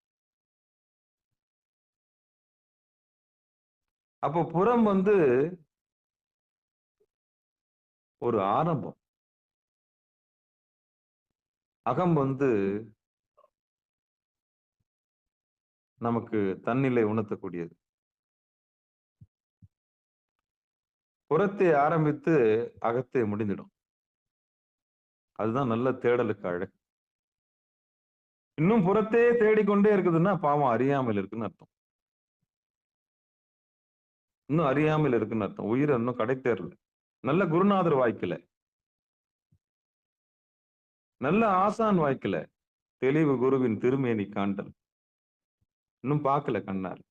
அப்போ புறம் ஒரு ஆரம்பம், அகம் நமக்கு தன்னிலை உணர்த்தக்கூடியது. புறத்தை ஆரம்பித்து அகத்தை முடிந்துடும். அதுதான் நல்ல தேடலுக்கு அழகு. இன்னும் புறத்தே தேடிக்கொண்டே இருக்குதுன்னா பாவம் அறியாமல் இருக்குன்னு அர்த்தம். இன்னும் அறியாமல் இருக்குன்னு அர்த்தம். உயிரை இன்னும் கடை தேரல, நல்ல குருநாதர் வாய்க்கல, நல்ல ஆசான் வாய்க்கல, தெளிவு குருவின் திருமேனி காண்டல் இன்னும் பார்க்கல கண்ணால்.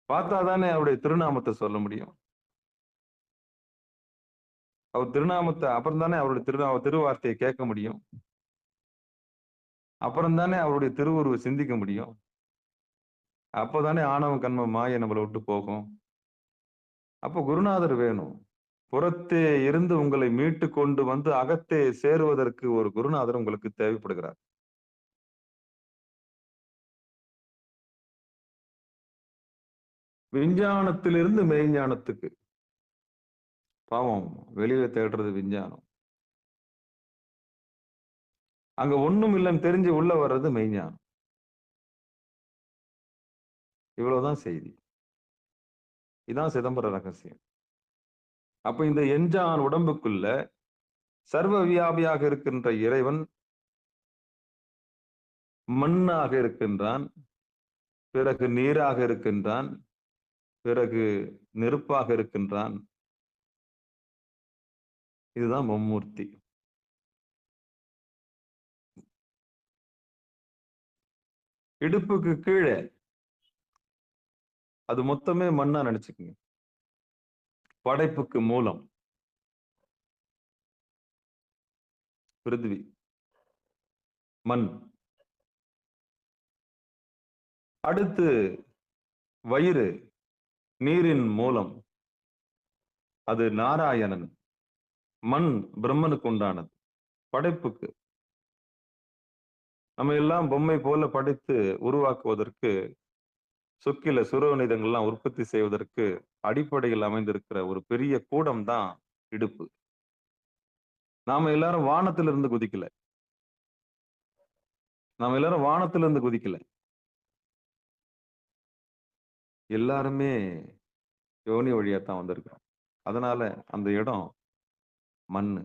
பார்த்தாதானே அவருடைய திருநாமத்தை சொல்ல முடியும். அவர் திருநாமத்தை அப்புறம் தானே அவருடைய திருவார்த்தையை கேட்க முடியும். அப்புறம் தானே அவருடைய திருவுருவை சிந்திக்க முடியும். அப்போதானே ஆணவம் கண்மம் மாயை நம்மளை விட்டு போகும். அப்போ குருநாதர் வேணும். புறத்தே இருந்து உங்களை மீட்டு கொண்டு அகத்தே சேருவதற்கு ஒரு குருநாதர் உங்களுக்கு தேவைப்படுகிறார். விஞ்ஞானத்திலிருந்து மெய்ஞானத்துக்கு. பாவம் வெளியில தேடுறது விஞ்ஞானம். அங்க ஒண்ணும் இல்லைன்னு தெரிஞ்சு உள்ள வர்றது மெய்ஞானம். இவ்வளவுதான் செய்தி. இதான் சிதம்பர ரகசியம். அப்ப இந்த எஞ்சான் உடம்புக்குள்ள சர்வ வியாபியாக இருக்கின்ற இறைவன் மண்ணாக இருக்கின்றான், பிறகு நீராக இருக்கின்றான், பிறகு நெருப்பாக இருக்கின்றான். இதுதான் மும்மூர்த்தி. இடுப்புக்கு கீழே அது மொத்தமே மண்ணா நினைச்சுக்குங்க. படைப்புக்கு மூலம் பிருத்திவி, மண். அடுத்து வயிறு, நீரின் மூலம். அது நாராயணன். மண் பிரம்மனுக்கு உண்டானது, படைப்புக்கு. நம்ம எல்லாம் பொம்மை போல படைத்து உருவாக்குவதற்கு, சொக்கில சுரவணிதங்கள்லாம் உற்பத்தி செய்வதற்கு அடிப்படையில் அமைந்திருக்கிற ஒரு பெரிய கூடம் தான் இடுப்பு. நாம எல்லாரும் வானத்திலிருந்து குதிக்கல. நாம எல்லாரும் வானத்திலிருந்து குதிக்கல. எல்லாருமே யோனி வழியாத்தான் வந்திருக்கிறோம். அதனால அந்த இடம் மண்ணு.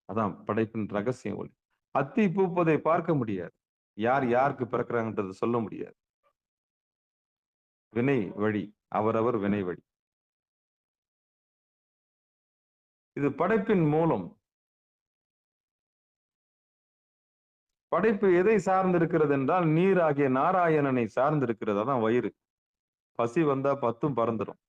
அதான் படைப்பின் ரகசியம். ஒளி அத்தி பூப்பதை பார்க்க முடியாது. யார் யாருக்கு பிறக்கிறாங்கன்றது சொல்ல முடியாது. வினை வழி, அவரவர் வினை வழி. இது படைப்பின் மூலம். படைப்பு எதை சார்ந்திருக்கிறது என்றால் நீர் ஆகிய நாராயணனை சார்ந்திருக்கிறது. அதான் வயிறு. பசி வந்தா 10ம் பறந்துடும்.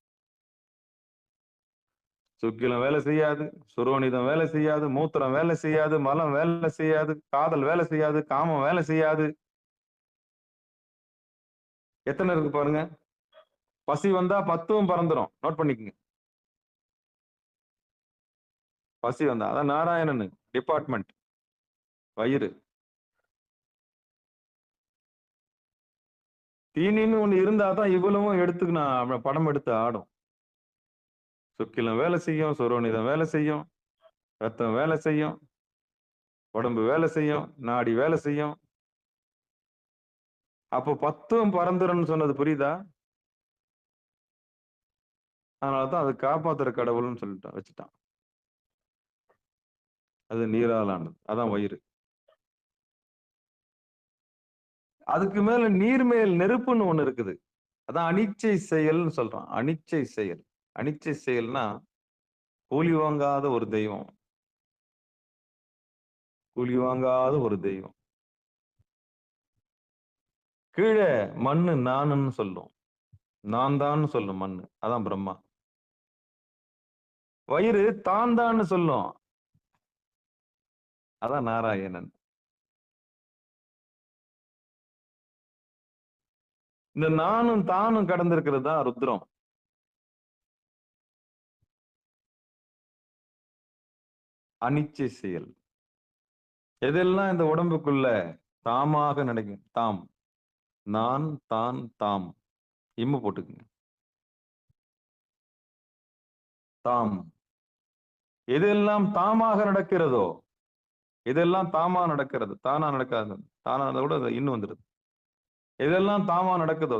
சுக்கிலம் வேலை செய்யாது, சுரோனிதம் வேலை செய்யாது, மூத்திரம் வேலை செய்யாது, மலம் வேலை செய்யாது, காதல் வேலை செய்யாது, காமம் வேலை செய்யாது. எத்தனை இருக்கு பாருங்க. பசி வந்தா 10ம் பறந்துடும். நோட் பண்ணிக்கங்க. பசி வந்தா அதான் நாராயணன் டிபார்ட்மெண்ட் வயிறு. தீனின்னு ஒண்ணு இருந்தாதான் இவ்வளவும் எடுத்துக்கு நான் படம் எடுத்து ஆடும். சுக்கிலம் வேலை செய்யும், சுரோனிதம் வேலை செய்யும், ரத்தம் வேலை செய்யும், உடம்பு வேலை செய்யும், நாடி வேலை செய்யும். அப்போ 10ம் பறந்துருன்னு சொன்னது புரியுதா? அதனாலதான் அது காப்பாத்துற கடவுள்னு சொல்லிட்டான், வச்சுட்டான். அது நீராலானது. அதான் வயிறு. அதுக்கு மேல நீர்மேல் நெருப்புன்னு ஒண்ணு இருக்குது. அதான் அனிச்சை செயல்னு சொல்றான். அனிச்சை செயல். அனிச்சை செயல்னா கூலி வாங்காத ஒரு தெய்வம். கூலி வாங்காத ஒரு தெய்வம். கீழே மண்ணு நானுன்னு சொல்லும். நான் தான் சொல்லும் மண்ணு. அதான் பிரம்மா. வயிறு தான் தான் சொல்லும். அதான் நாராயணன். இந்த நானும் தானும் கடந்திருக்கிறது தான் ருத்ரம். அனிச்சை செயல். எதெல்லாம் இந்த உடம்புக்குள்ள தாமாக நடக்கும். தாம், நான், தான், தாம். இம்மு போட்டுக்குங்க. தாம். எதெல்லாம் தாமாக நடக்கிறதோ, எதெல்லாம் தாமா நடக்கிறது, தானா நடக்காது. தானா கூட இன்னும் வந்துடுது. எதெல்லாம் தாமா நடக்குதோ,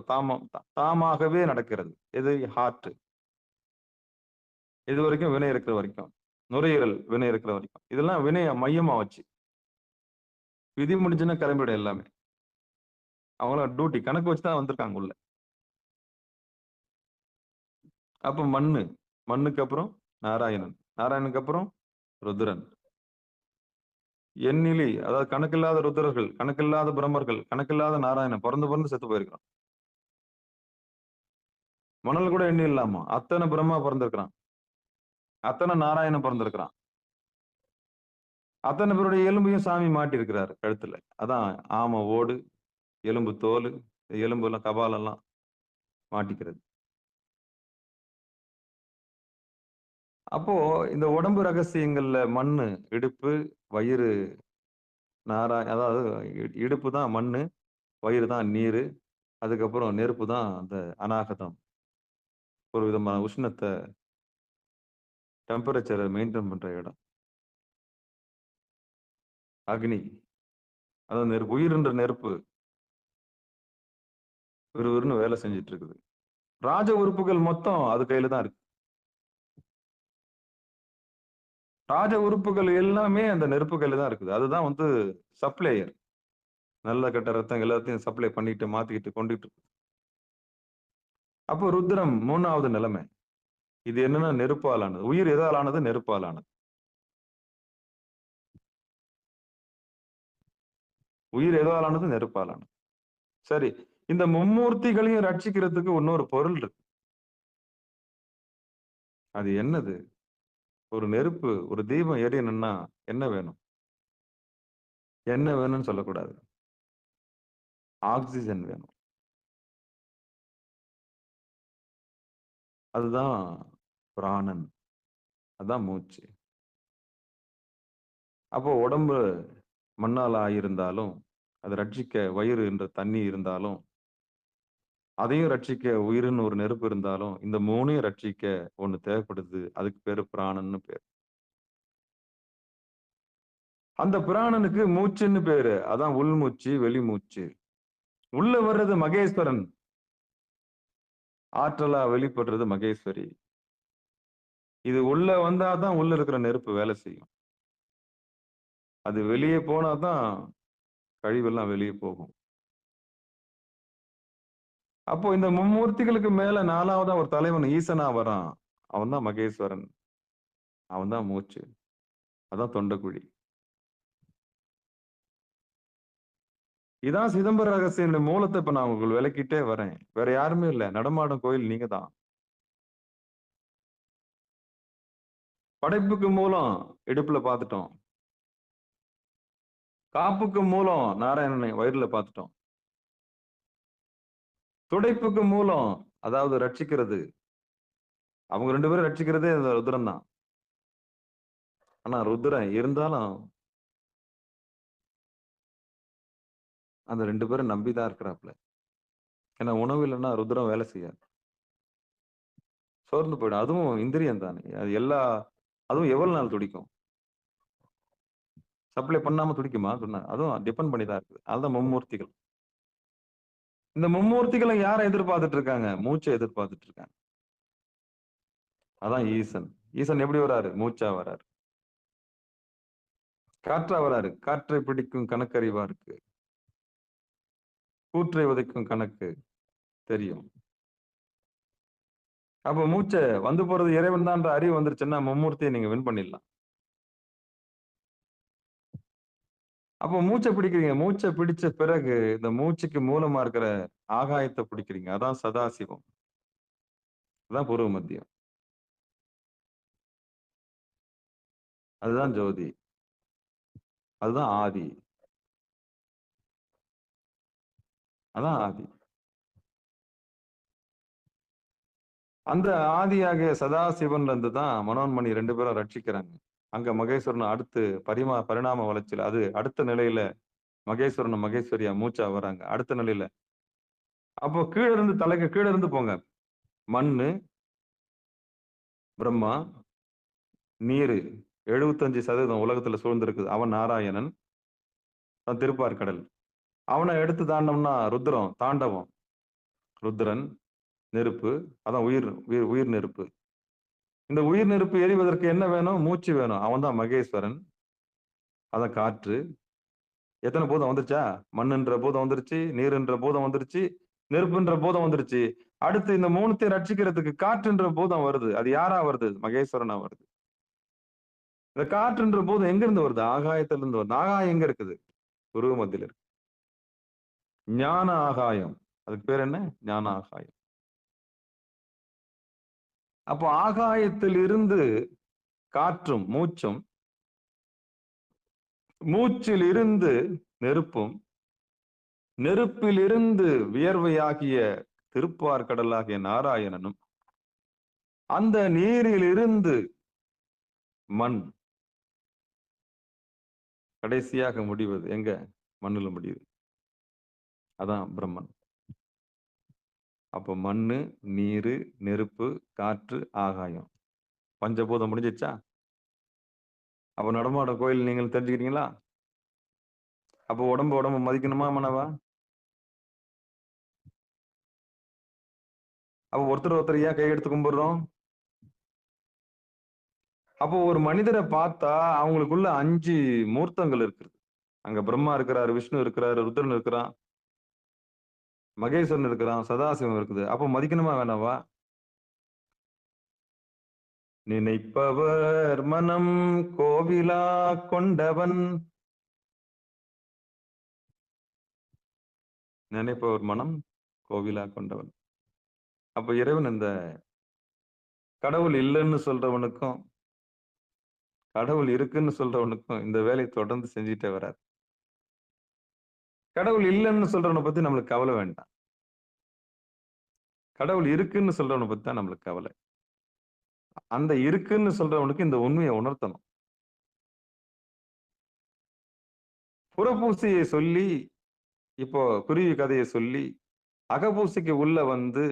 தாமாகவே நடக்கிறது. எது? ஹார்ட். இது வரைக்கும் வினை இருக்கிற வரைக்கும், நுரையீரல் வினை இருக்கிற வரைக்கும், இதெல்லாம் வினைய மையமா வச்சு. விதி முடிஞ்சுன்னா கிளம்பிட எல்லாமே. அவங்களாம் டியூட்டி கணக்கு வச்சுதான் வந்திருக்காங்க உள்ள. அப்ப மண்ணு. மண்ணுக்கு அப்புறம் நாராயணன். நாராயணனுக்கு அப்புறம் ருத்ரன். எண்ணிலி, அதாவது கணக்கில்லாத ருத்ரர்கள், கணக்கில்லாத பிரம்மர்கள், கணக்கில்லாத நாராயணன். பிறந்து செத்து போயிருக்கிறான். மணல் கூட எண்ணி இல்லாமா அத்தனை பிரம்மா பிறந்திருக்கிறான். அத்தனை நாராயணன் பிறந்திருக்கிறான். அத்தனை பேருடைய எலும்பையும் சாமி மாட்டி இருக்கிறாரு கழுத்துல. அதான் ஆம ஓடு, எலும்பு தோல், எலும்பு எல்லாம் கபாலெல்லாம் மாட்டிக்கிறது. அப்போ இந்த உடம்பு ரகசியங்கள்ல மண்ணு, இடுப்பு, வயிறு, அதாவது இடுப்பு தான் மண்ணு, வயிறு தான் நீரு, அதுக்கப்புறம் நெருப்பு தான் அந்த அநாகதம். ஒரு விதமான உஷ்ணத்தை, டெம்பரேச்சரை மெயின்டைன் பண்ற இடம். அக்னி, அதான் நெருப்பு, உயிர்ன்ற நெருப்பு விறுவிறுன்னு வேலை செஞ்சுட்டு இருக்குது. ராஜ உறுப்புகள் மொத்தம் அது கையில தான் இருக்கு. ராஜ உறுப்புகள் எல்லாமே அந்த நெருப்பு கையில தான் இருக்குது. அதுதான் வந்து சப்ளையர். நல்ல கெட்ட ரத்தம் எல்லாத்தையும் சப்ளை பண்ணிட்டு மாத்திக்கிட்டு கொண்டுட்டு இருக்கு. அப்போ ருத்ரம் 3வது நிலைமை. இது என்னன்னா நெருப்பால் ஆனது. உயிர் எதால் ஆனது? நெருப்பால் ஆனது. உயிர் எதால் ஆனது? நெருப்பால் ஆனது. சரி, இந்த மும்மூர்த்திகளையும் ரட்சிக்கிறதுக்கு இன்னொரு பொருள் இருக்கு. அது என்னது? ஒரு நெருப்பு, ஒரு தீபம் எரியணும்னா என்ன வேணும்? என்ன வேணும்னு சொல்லக்கூடாது. ஆக்சிஜன் வேணும். அதுதான் பிராணன். அதான் மூச்சு. அப்போ உடம்பு மண்ணால் ஆயிருந்தாலும், அதை ரட்சிக்க வயிறு என்ற தண்ணி இருந்தாலும், அதையும் ரட்சிக்க உயிருன்னு ஒரு நெருப்பு இருந்தாலும், இந்த 3ஐயும் ரட்சிக்க ஒண்ணு தேவைப்படுது. அதுக்கு பேரு பிராணன்னு பேரு. அந்த பிராணனுக்கு மூச்சுன்னு பேரு. அதான் உள்மூச்சு, வெளிமூச்சு. உள்ள வர்றது மகேஸ்வரன். ஆற்றலா வெளிப்படுறது மகேஸ்வரி. இது உள்ள வந்தாதான் உள்ள இருக்கிற நெருப்பு வேலை செய்யும். அது வெளியே போனாதான் கழிவெல்லாம் வெளியே போகும். அப்போ இந்த மும்மூர்த்திகளுக்கு மேல 4வதா ஒரு தலைவன் ஈசனா வரான். அவன் தான் மகேஸ்வரன். அவன் தான் மூச்சு. அதான் தொண்டக்குழி. இதான் சிதம்பர ரகசிய மூலத்தை இப்ப நான் உங்களுக்கு விளக்கிட்டே வரேன். வேற யாருமே இல்ல. நடமாடும் கோயில் நீங்க தான். படைப்புக்கு மூலம் இடுப்புல பார்த்துட்டோம். காப்புக்கு மூலம் நாராயணனை வயிறுல பார்த்துட்டோம். துடைப்புக்கு மூலம், அதாவது ரட்சிக்கிறது, அவங்க 2 பேரும் ரட்சிக்கிறதே இந்த ருத்ரன் தான். ஆனா ருத்ரன் இருந்தாலும் அந்த 2 பேரும் நம்பிதான் இருக்கிறாப்ல. ஏன்னா உணவு இல்லைன்னா ருத்ரம் வேலை செய்யாது. சோர்ந்து போயிடும். அதுவும் இந்திரியம் தானே. அது அதுவும் எவ்வளவு நாள் துடிக்கும்? சப்ளை பண்ணாம துடிக்குமா? சொன்ன அதுவும் டிபெண்ட் பண்ணி தான் இருக்குது. அதுதான் மும்மூர்த்திகள். இந்த மும்மூர்த்திகளை யாரை எதிர்பார்த்துட்டு இருக்காங்க? மூச்சை எதிர்பார்த்துட்டு இருக்காங்க. அதான் ஈசன். ஈசன் எப்படி வராரு? மூச்சா வராரு. காற்றா வராரு. காற்றை பிடிக்கும் கணக்கறிவா இருக்கு. கூற்றை உதைக்கும் கணக்கு தெரியும். அப்ப மூச்சை வந்து போறது இறைவன் தான்ற அறிவு வந்துருச்சுன்னா மும்மூர்த்தியை நீங்க வின் பண்ணிடலாம். அப்போ மூச்சை பிடிக்கிறீங்க. மூச்சை பிடிச்ச பிறகு இந்த மூச்சுக்கு மூலமா இருக்கிற ஆகாயத்தை பிடிக்கிறீங்க. அதான் சதாசிவம். அதான் பூர்வ மத்தியம். அதுதான் ஜோதி. அதுதான் ஆதி. அதான் ஆதி. அந்த ஆதியாகிய சதாசிவன் இருந்து தான் மனோன்மணி 2 பேரும் ரட்சிக்கிறாங்க. அங்க மகேஸ்வரன் அடுத்து பரிணாம வளர்ச்சியில அது அடுத்த நிலையில மகேஸ்வரன் மகேஸ்வரியா மூச்சா வராங்க. அடுத்த நிலையில. அப்போ கீழ இருந்து போங்க. மண்ணு, பிரம்மா, நீரு 75% உலகத்துல சூழ்ந்திருக்குது. அவன் நாராயணன், திருப்பார்கடல். அவனை எடுத்து தாண்டோம்னா ருத்ரம், தாண்டவம். ருத்ரன், நெருப்பு, அதான் உயிர் நெருப்பு. இந்த உயிர் நெருப்பு எரிவதற்கு என்ன வேணும்? மூச்சு வேணும். அவன் தான் மகேஸ்வரன். அதான் காற்று. எத்தனை பூதம் வந்துருச்சா? மண்ணுன்ற பூதம் வந்துருச்சு, நீருன்ற பூதம் வந்துருச்சு, நெருப்புன்ற பூதம் வந்துருச்சு. அடுத்து இந்த 3த்தையும் ரட்சிக்கிறதுக்கு காற்றுன்ற பூதம் வருது. அது யாரா வருது? மகேஸ்வரனா வருது. இந்த காற்றுன்ற பூதம் எங்க இருந்து வருது? ஆகாயத்துல இருந்து வருது. ஆகாயம் எங்க இருக்குது? உருவ மத்தியில இருக்கு. ஞான ஆகாயம். அதுக்கு பேர் என்ன? ஞான ஆகாயம். அப்போ ஆகாயத்தில் இருந்து காற்றும் மூச்சும், மூச்சில் இருந்து நெருப்பும், நெருப்பில் இருந்து வியர்வையாகிய திருப்பார்கடலாகிய நாராயணனும், அந்த நீரில் இருந்து மண், கடைசியாக முடிவது எங்க? மண்ணுல முடியுது. அதான் பிரம்மன். அப்ப மண்ணு, நீரு, நெருப்பு, காற்று, ஆகாயம், பஞ்சபூதம் முடிஞ்சிச்சா? அப்ப நடமாடும் கோயில் நீங்கள் தெரிஞ்சுக்கிறீங்களா? அப்போ உடம்பு மதிக்கணுமா மனவா? அப்போ ஒருத்தர் ஏன் கையெடுத்து கும்பிடுறோம்? அப்போ ஒரு மனிதரை பார்த்தா அவங்களுக்குள்ள 5 மூர்த்தங்கள் இருக்குது. அங்க பிரம்மா இருக்கிறாரு, விஷ்ணு இருக்கிறாரு, ருத்ரன் இருக்கிறான், மகேஸ்வரன் இருக்கிறான், சதாசிவம் இருக்குது. அப்போ மதிக்கணுமா வேணாவா? நினைப்பவர் மனம் கோவிலா கொண்டவன், நினைப்பவர் மனம் கோவிலா கொண்டவன். அப்ப இறைவன் இந்த கடவுள் இல்லைன்னு சொல்றவனுக்கும் கடவுள் இருக்குன்னு சொல்றவனுக்கும் இந்த வேலையை தொடர்ந்து செஞ்சுட்டே வராரு. கடவுள் இல்லைன்னு சொல்றவனை பத்தி நம்மளுக்கு கவலை வேண்டாம். கடவுள் இருக்குன்னு சொல்றவனை பத்தி தான் நம்மளுக்கு கவலை. அந்த இருக்குன்னு சொல்றவனுக்கு இந்த உண்மையை உணர்த்தணும். புறப்பூசியை சொல்லி, இப்போ குருவி கதையை சொல்லி, அகப்பூசிக்கு உள்ள வந்து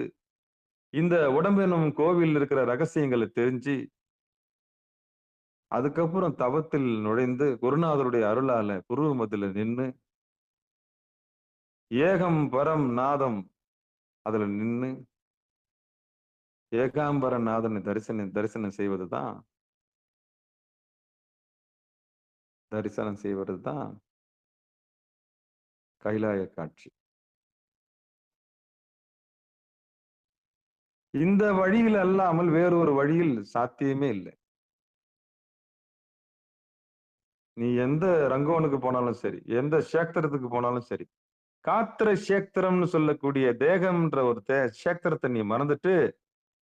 இந்த உடம்பெனும் கோவில் இருக்கிற ரகசியங்களை தெரிஞ்சு, அதுக்கப்புறம் தவத்தில் நுழைந்து குருநாதருடைய அருளால குரு மத்தியில நின்னு ஏகம் பரம் நாதம் அதுல நின்னு ஏகாம்பர நாதனை தரிசனம் செய்வதுதான் கைலாய காட்சி. இந்த வழியில் அல்லாமல் வேறொரு வழியில் சாத்தியமே இல்லை. நீ எந்த ரங்கோனுக்கு போனாலும் சரி, எந்த சேத்திரத்துக்கு போனாலும் சரி, காத்திர சேத்திரம்னு சொல்லக்கூடிய தேகம்ன்ற ஒரு சேத்திரத்தை நீ மறந்துட்டு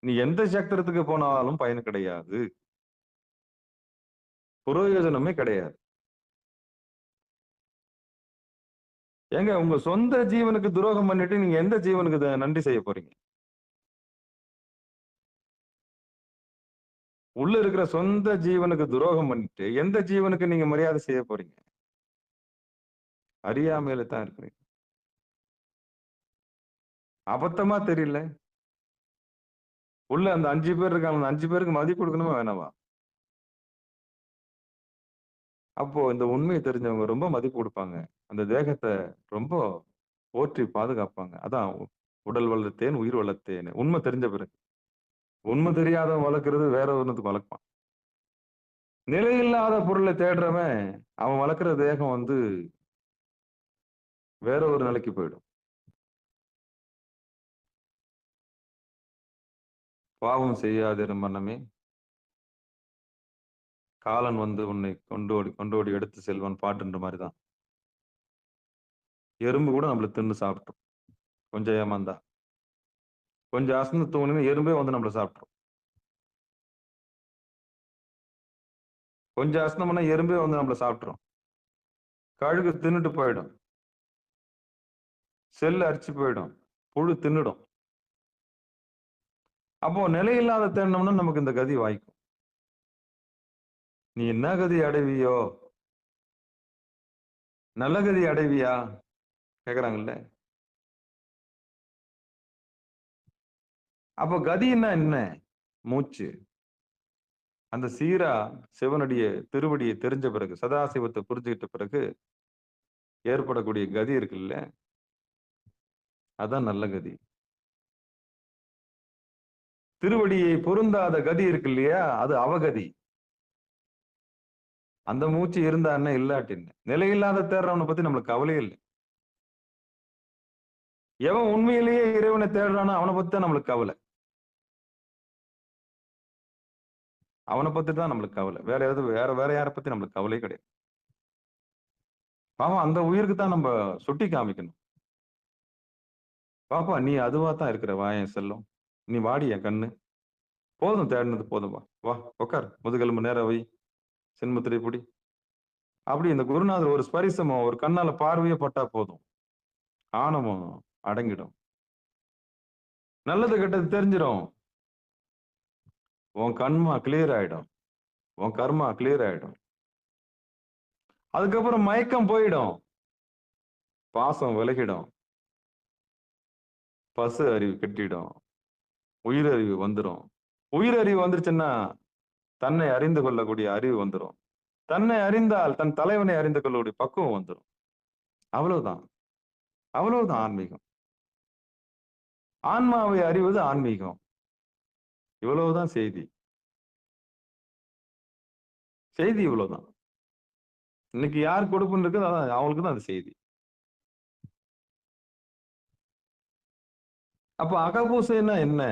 நீ எந்த சேத்திரத்துக்கு போனாலும் பயன் கிடையாது, பிரயோஜனமே கிடையாது. ஏங்க உங்க சொந்த ஜீவனுக்கு துரோகம் பண்ணிட்டு நீங்க எந்த ஜீவனுக்கு நன்றி செய்ய போறீங்க? உள்ள இருக்கிற சொந்த ஜீவனுக்கு துரோகம் பண்ணிட்டு எந்த ஜீவனுக்கு நீங்க மரியாதை செய்ய போறீங்க? அறியாமையில தான் இருக்கிறீங்க. அபத்தமா தெரியல. உள்ள அந்த 5 பேர் இருக்காங்க, அந்த 5 பேருக்கு மதிப்பு கொடுக்கணுமா வேணாமா? அப்போ இந்த உண்மையை தெரிஞ்சவங்க ரொம்ப மதிப்பு கொடுப்பாங்க. அந்த தேகத்தை ரொம்ப போற்றி பாதுகாப்பாங்க. அதான் உடல் வளர்த்தேன் உயிர் வளர்த்தேன். உண்மை தெரிஞ்ச பிறகு. உண்மை தெரியாதவன் வளர்க்கறது வேற ஒண்ணுத்துக்கு வளர்ப்பான். நிலையில்லாத பொருளை தேடுறவன் அவன் வளர்க்குற தேகம் வந்து வேற ஒரு நிலைக்கு போயிடும். பாவம் செய்யாதிரு மனமே, காலன் வந்து உன்னை கொண்டோடி எடுத்து செல்வன் பாட்டுன்ற மாதிரிதான். எறும்பு கூட நம்மள தின்னு சாப்பிட்டோம். கொஞ்சம் ஏமாந்தா, கொஞ்சம் அசந்து தூங்கினா எறும்பே வந்து நம்மள சாப்பிட்டோம். கொஞ்சம் அசனம்னா எறும்பே வந்து நம்மள சாப்பிட்டுரும். கழுகு தின்னுட்டு போயிடும், செல்லு அரிச்சு போயிடும், புழு தின்னுடும். அப்போ நிலையில்லாத தேடணும்னா நமக்கு இந்த கதி வாய்க்கும். நீ என்ன கதி அடைவியோ, நல்ல கதி அடைவியா கேக்குறாங்கல்ல. அப்போ கதின்னா என்ன? மூச்சு. அந்த சீரா சிவனுடைய திருவடியை தெரிஞ்ச பிறகு, சதாசிவத்தை புரிஞ்சுக்கிட்ட பிறகு ஏற்படக்கூடிய கதி இருக்குல்ல, அதான் நல்ல கதி. திருவடியை பொருந்தாத கதி இருக்கு இல்லையா, அது அவகதி. அந்த மூச்சு இருந்தா என்ன இல்லாட்டின்னு. நிலையில்லாத தேடுறவனை பத்தி நம்மளுக்கு கவலையே இல்லை. எவன் உண்மையிலேயே இறைவனை தேடுறானோ அவனை பத்தி தான் நம்மளுக்கு கவலை. அவனை பத்தி தான் நம்மளுக்கு கவலை. வேற யாரை பத்தி நம்மளுக்கு கவலையே கிடையாது. பாவம் அந்த உயிருக்கு தான் நம்ம சுட்டி காமிக்கணும். பாப்பா நீ அதுவா தான் இருக்கிற, வா என் செல்லம், நீ வாடி என் கண்ணு, போதும் தேடினது போதும், வா உட்கார், முதுகெலும்பு நேரம் வை, சின்முத்திரை பிடி. அப்படி இந்த குருநாதர் ஒரு ஸ்பரிசமோ ஒரு கண்ணால பார்வையே பட்டா போதும், ஆணவம் அடங்கிடும், நல்லது கெட்டது தெரிஞ்சிடும், உன் கண்மா கிளியர் ஆயிடும், உன் கர்மா கிளியர் ஆயிடும். அதுக்கப்புறம் மயக்கம் போயிடும், பாசம் விலகிடும், பசு அறிவு கெட்டிடும், உயிரறிவு வந்துடும். உயிரறிவு வந்துருச்சுன்னா தன்னை அறிந்து கொள்ளக்கூடிய அறிவு வந்துடும். தன்னை அறிந்தால் தன் தலைவனை அறிந்து கொள்ளக்கூடிய பக்குவம் வந்துடும். அவ்வளவுதான். அவ்வளவுதான் ஆன்மீகம். ஆன்மாவை அறிவது ஆன்மீகம். இவ்வளவுதான் செய்தி. செய்தி இவ்வளவுதான். இன்னைக்கு யார் கொடுப்புன்னு இருக்குது அதான் அவங்களுக்கு தான் அது செய்தி. அப்ப அகப்பூசைன்னா என்ன?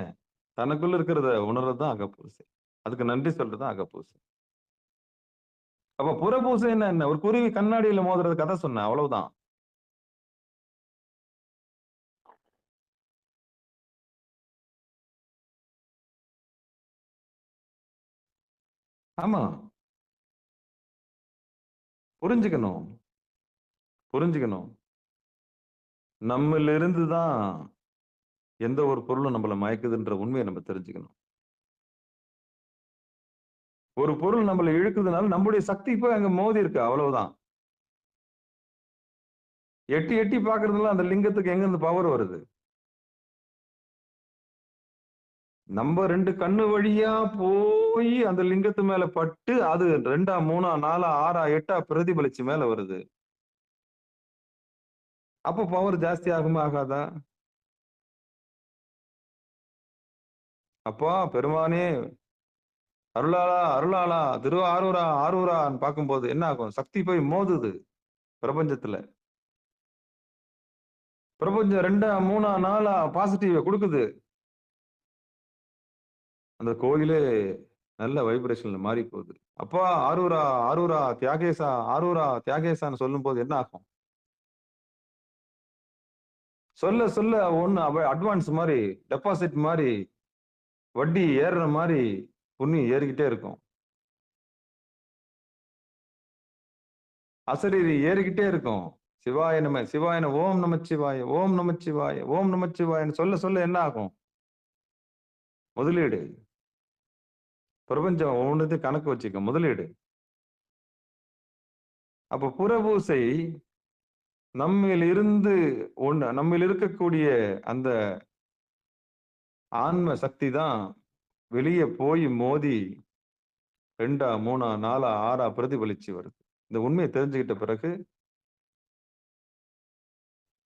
தனக்குள்ள இருக்கிறத உணர்றதுதான் அகப்பூசை. அதுக்கு நன்றி சொல்றதுதான் அகப்பூசை. அப்ப புறப்பூசைன்னா என்ன? ஒரு குருவி கண்ணாடியில மோதுறது கதை சொன்னேன், அவ்வளவுதான். ஆமா, புரிஞ்சுக்கணும். புரிஞ்சுக்கணும். நம்மில இருந்து தான் எந்த ஒரு பொருளும் நம்மள மயக்குதுன்ற உண்மையை நம்ம தெரிஞ்சுக்கணும். ஒரு பொருள் நம்மள இழுக்குதுனால நம்முடைய சக்தி போய் அங்க மோதி இருக்கு, அவ்வளவுதான். எட்டி எட்டி பாக்குறதுல அந்த லிங்கத்துக்கு எங்க இருந்து பவர் வருது? நம்ம 2 கண்ணு வழியா போய் அந்த லிங்கத்து மேல பட்டு அது 2ஆ 3ஆ 4ஆ 6ஆ 8ஆ பிரதிபலிச்சு மேல வருது. அப்ப பவர் ஜாஸ்தி ஆகுமா ஆகாதா? அப்பா பெருமானே அருளாளா அருளாளா திருவாரூரா ஆரூரான்னு பார்க்கும்போது என்ன ஆகும்? சக்தி போய் மோதுது பிரபஞ்சத்துல. பிரபஞ்சம் 2ஆ 3ஆ 4ஆ பாசிட்டிவ கொடுக்குது. அந்த கோயிலே நல்ல வைப்ரேஷன்ல மாறி போகுது. அப்பா ஆரூரா ஆரூரா தியாகேசா ஆரூரா தியாகேசான்னு சொல்லும் போது என்ன ஆகும்? சொல்ல சொல்ல ஒண்ணு அட்வான்ஸ் மாதிரி, டெபாசிட் மாதிரி, வட்டி ஏறுற மாதிரி புண்ணியம் ஏறிக்கிட்டே இருக்கும். அசரீரி ஏறிக்கிட்டே இருக்கும். சிவாய நம சிவாய நம ஓம் நமச்சிவாய ஓம் நமச்சிவாய ஓம் நமச்சிவாயன்னு சொல்ல சொல்ல என்ன ஆகும்? முதலீடு. பிரபஞ்சம் ஒவ்வொன்றுத்தையும் கணக்கு வச்சுக்க, முதலீடு. அப்ப புறபூசை நம்மில் இருந்து நம்மில் இருக்கக்கூடிய அந்த ஆன்ம சக்தி தான் வெளியே போய் மோதி 2ஆ 3ஆ 4ஆ 6ஆ பிரதிபலிச்சு வருது. இந்த உண்மையை தெரிஞ்சுக்கிட்ட பிறகு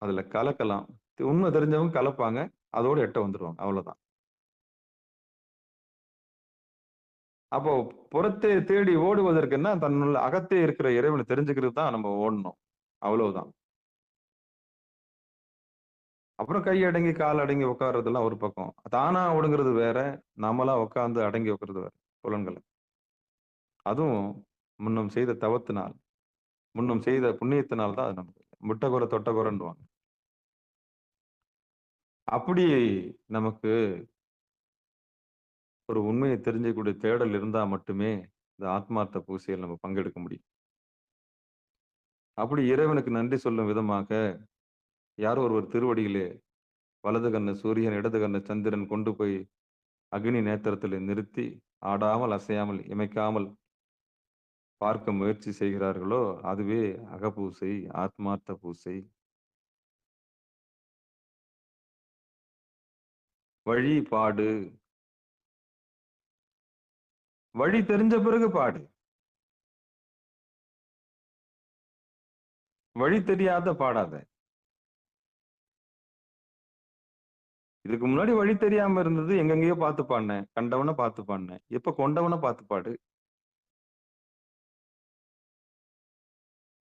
அதுல கலக்கலாம். உண்மை தெரிஞ்சவங்க கலப்பாங்க, அதோட எட்ட வந்துருவாங்க, அவ்வளவுதான். அப்போ புறத்தை தேடி ஓடுவதற்குன்னா தன்னுள்ள அகத்தே இருக்கிற இறைவனை தெரிஞ்சுக்கிறது தான் நம்ம ஓடணும், அவ்வளவுதான். அப்புறம் கை அடங்கி கால் அடங்கி உட்கார்றதெல்லாம் ஒரு பக்கம். தானா ஒடுங்கிறது வேற, நாமளா உட்கார்ந்து அடங்கி உட்கார்றது வேற புலன்களை. அதுவும் முன்னம் செய்த தவத்தினால், முன்னம் செய்த புண்ணியத்தினால் தான் அது நமக்கு முட்டகுறை தொட்டகுறைன்னுவாங்க. அப்படி நமக்கு ஒரு உண்மையை தெரிஞ்சக்கூடிய தேடல் இருந்தா மட்டுமே இந்த ஆத்மார்த்த பூசையில் நம்ம பங்கெடுக்க முடியும். அப்படி இறைவனுக்கு நன்றி சொல்லும் விதமாக யாரோ ஒருவர் திருவடியிலே வலது கண்ணு சூரியன் இடது கண்ணு சந்திரன் கொண்டு போய் அக்னி நேத்திரத்தில் நிறுத்தி ஆடாமல் அசையாமல் இமைக்காமல் பார்க்க முயற்சி செய்கிறார்களோ அதுவே அகப்பூசை, ஆத்மார்த்த பூசை. வழி பாடு. வழி தெரிஞ்ச பிறகு பாடு. வழி தெரியாத பாடாத. இதுக்கு முன்னாடி வழி தெரியாம இருந்தது, எங்கெங்கயோ பார்த்து பாடினேன், கண்டவன பார்த்து பாடினேன். இப்ப கொண்டவன பார்த்து பாடு.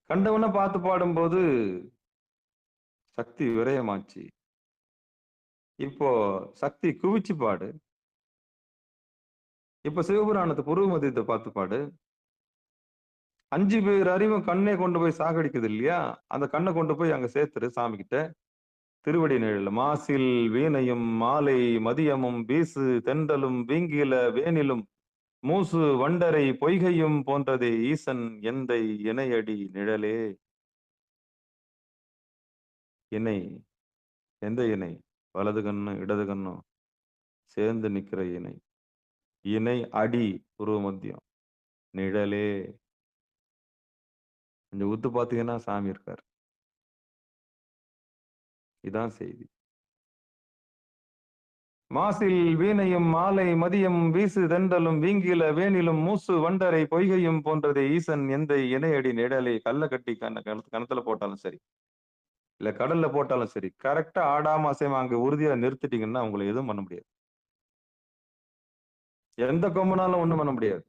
கண்டவன பார்த்து பாடும்போது சக்தி விரயமாச்சு. இப்போ சக்தி குவிச்சு பாடு. இப்ப சிவபுராணத்தை புருவ மத்தியத்தை பார்த்து பாடு. 5 பேர் அறிவும் கண்ணே கொண்டு போய் சாகடிக்குது இல்லையா? அந்த கண்ணை கொண்டு போய் அங்க சேர்த்துரு சாமி கிட்ட. திருவடி நிழல் மாசில் வீணையும் மாலை மதியமும் வீசு தென்றலும் வீங்கில வேனிலும் மூசு வண்டரை பொய்கையும் போன்றதே ஈசன் எந்தை இணையடி நிழலே. இணை எந்த இணை? வலது கண்ணும் இடது கண்ணும் சேர்ந்து நிக்கிற இணை. இணை அடி உருவ மத்தியம் நிழலே. கொஞ்சம் உத்து பார்த்தீங்கன்னா சாமி இருக்கார். இதான் செய்தி. மாசில் வீணையும் மாலை மதியம் வீசு தென்றலும் வீங்கில வேனிலும் மூசு வண்டரை பொய்கையும் போன்றதே ஈசன் எந்தை இணையடி நிழலை. கல்ல கட்டி கணத்துல போட்டாலும் சரி, இல்ல கடல்ல போட்டாலும் சரி, கரெக்டா ஆடாம அசையாம அங்க உறுதியா நிறுத்திட்டீங்கன்னா உங்களை எதுவும் பண்ண முடியாது. எந்த கொம்பனாலும் ஒண்ணும் பண்ண முடியாது.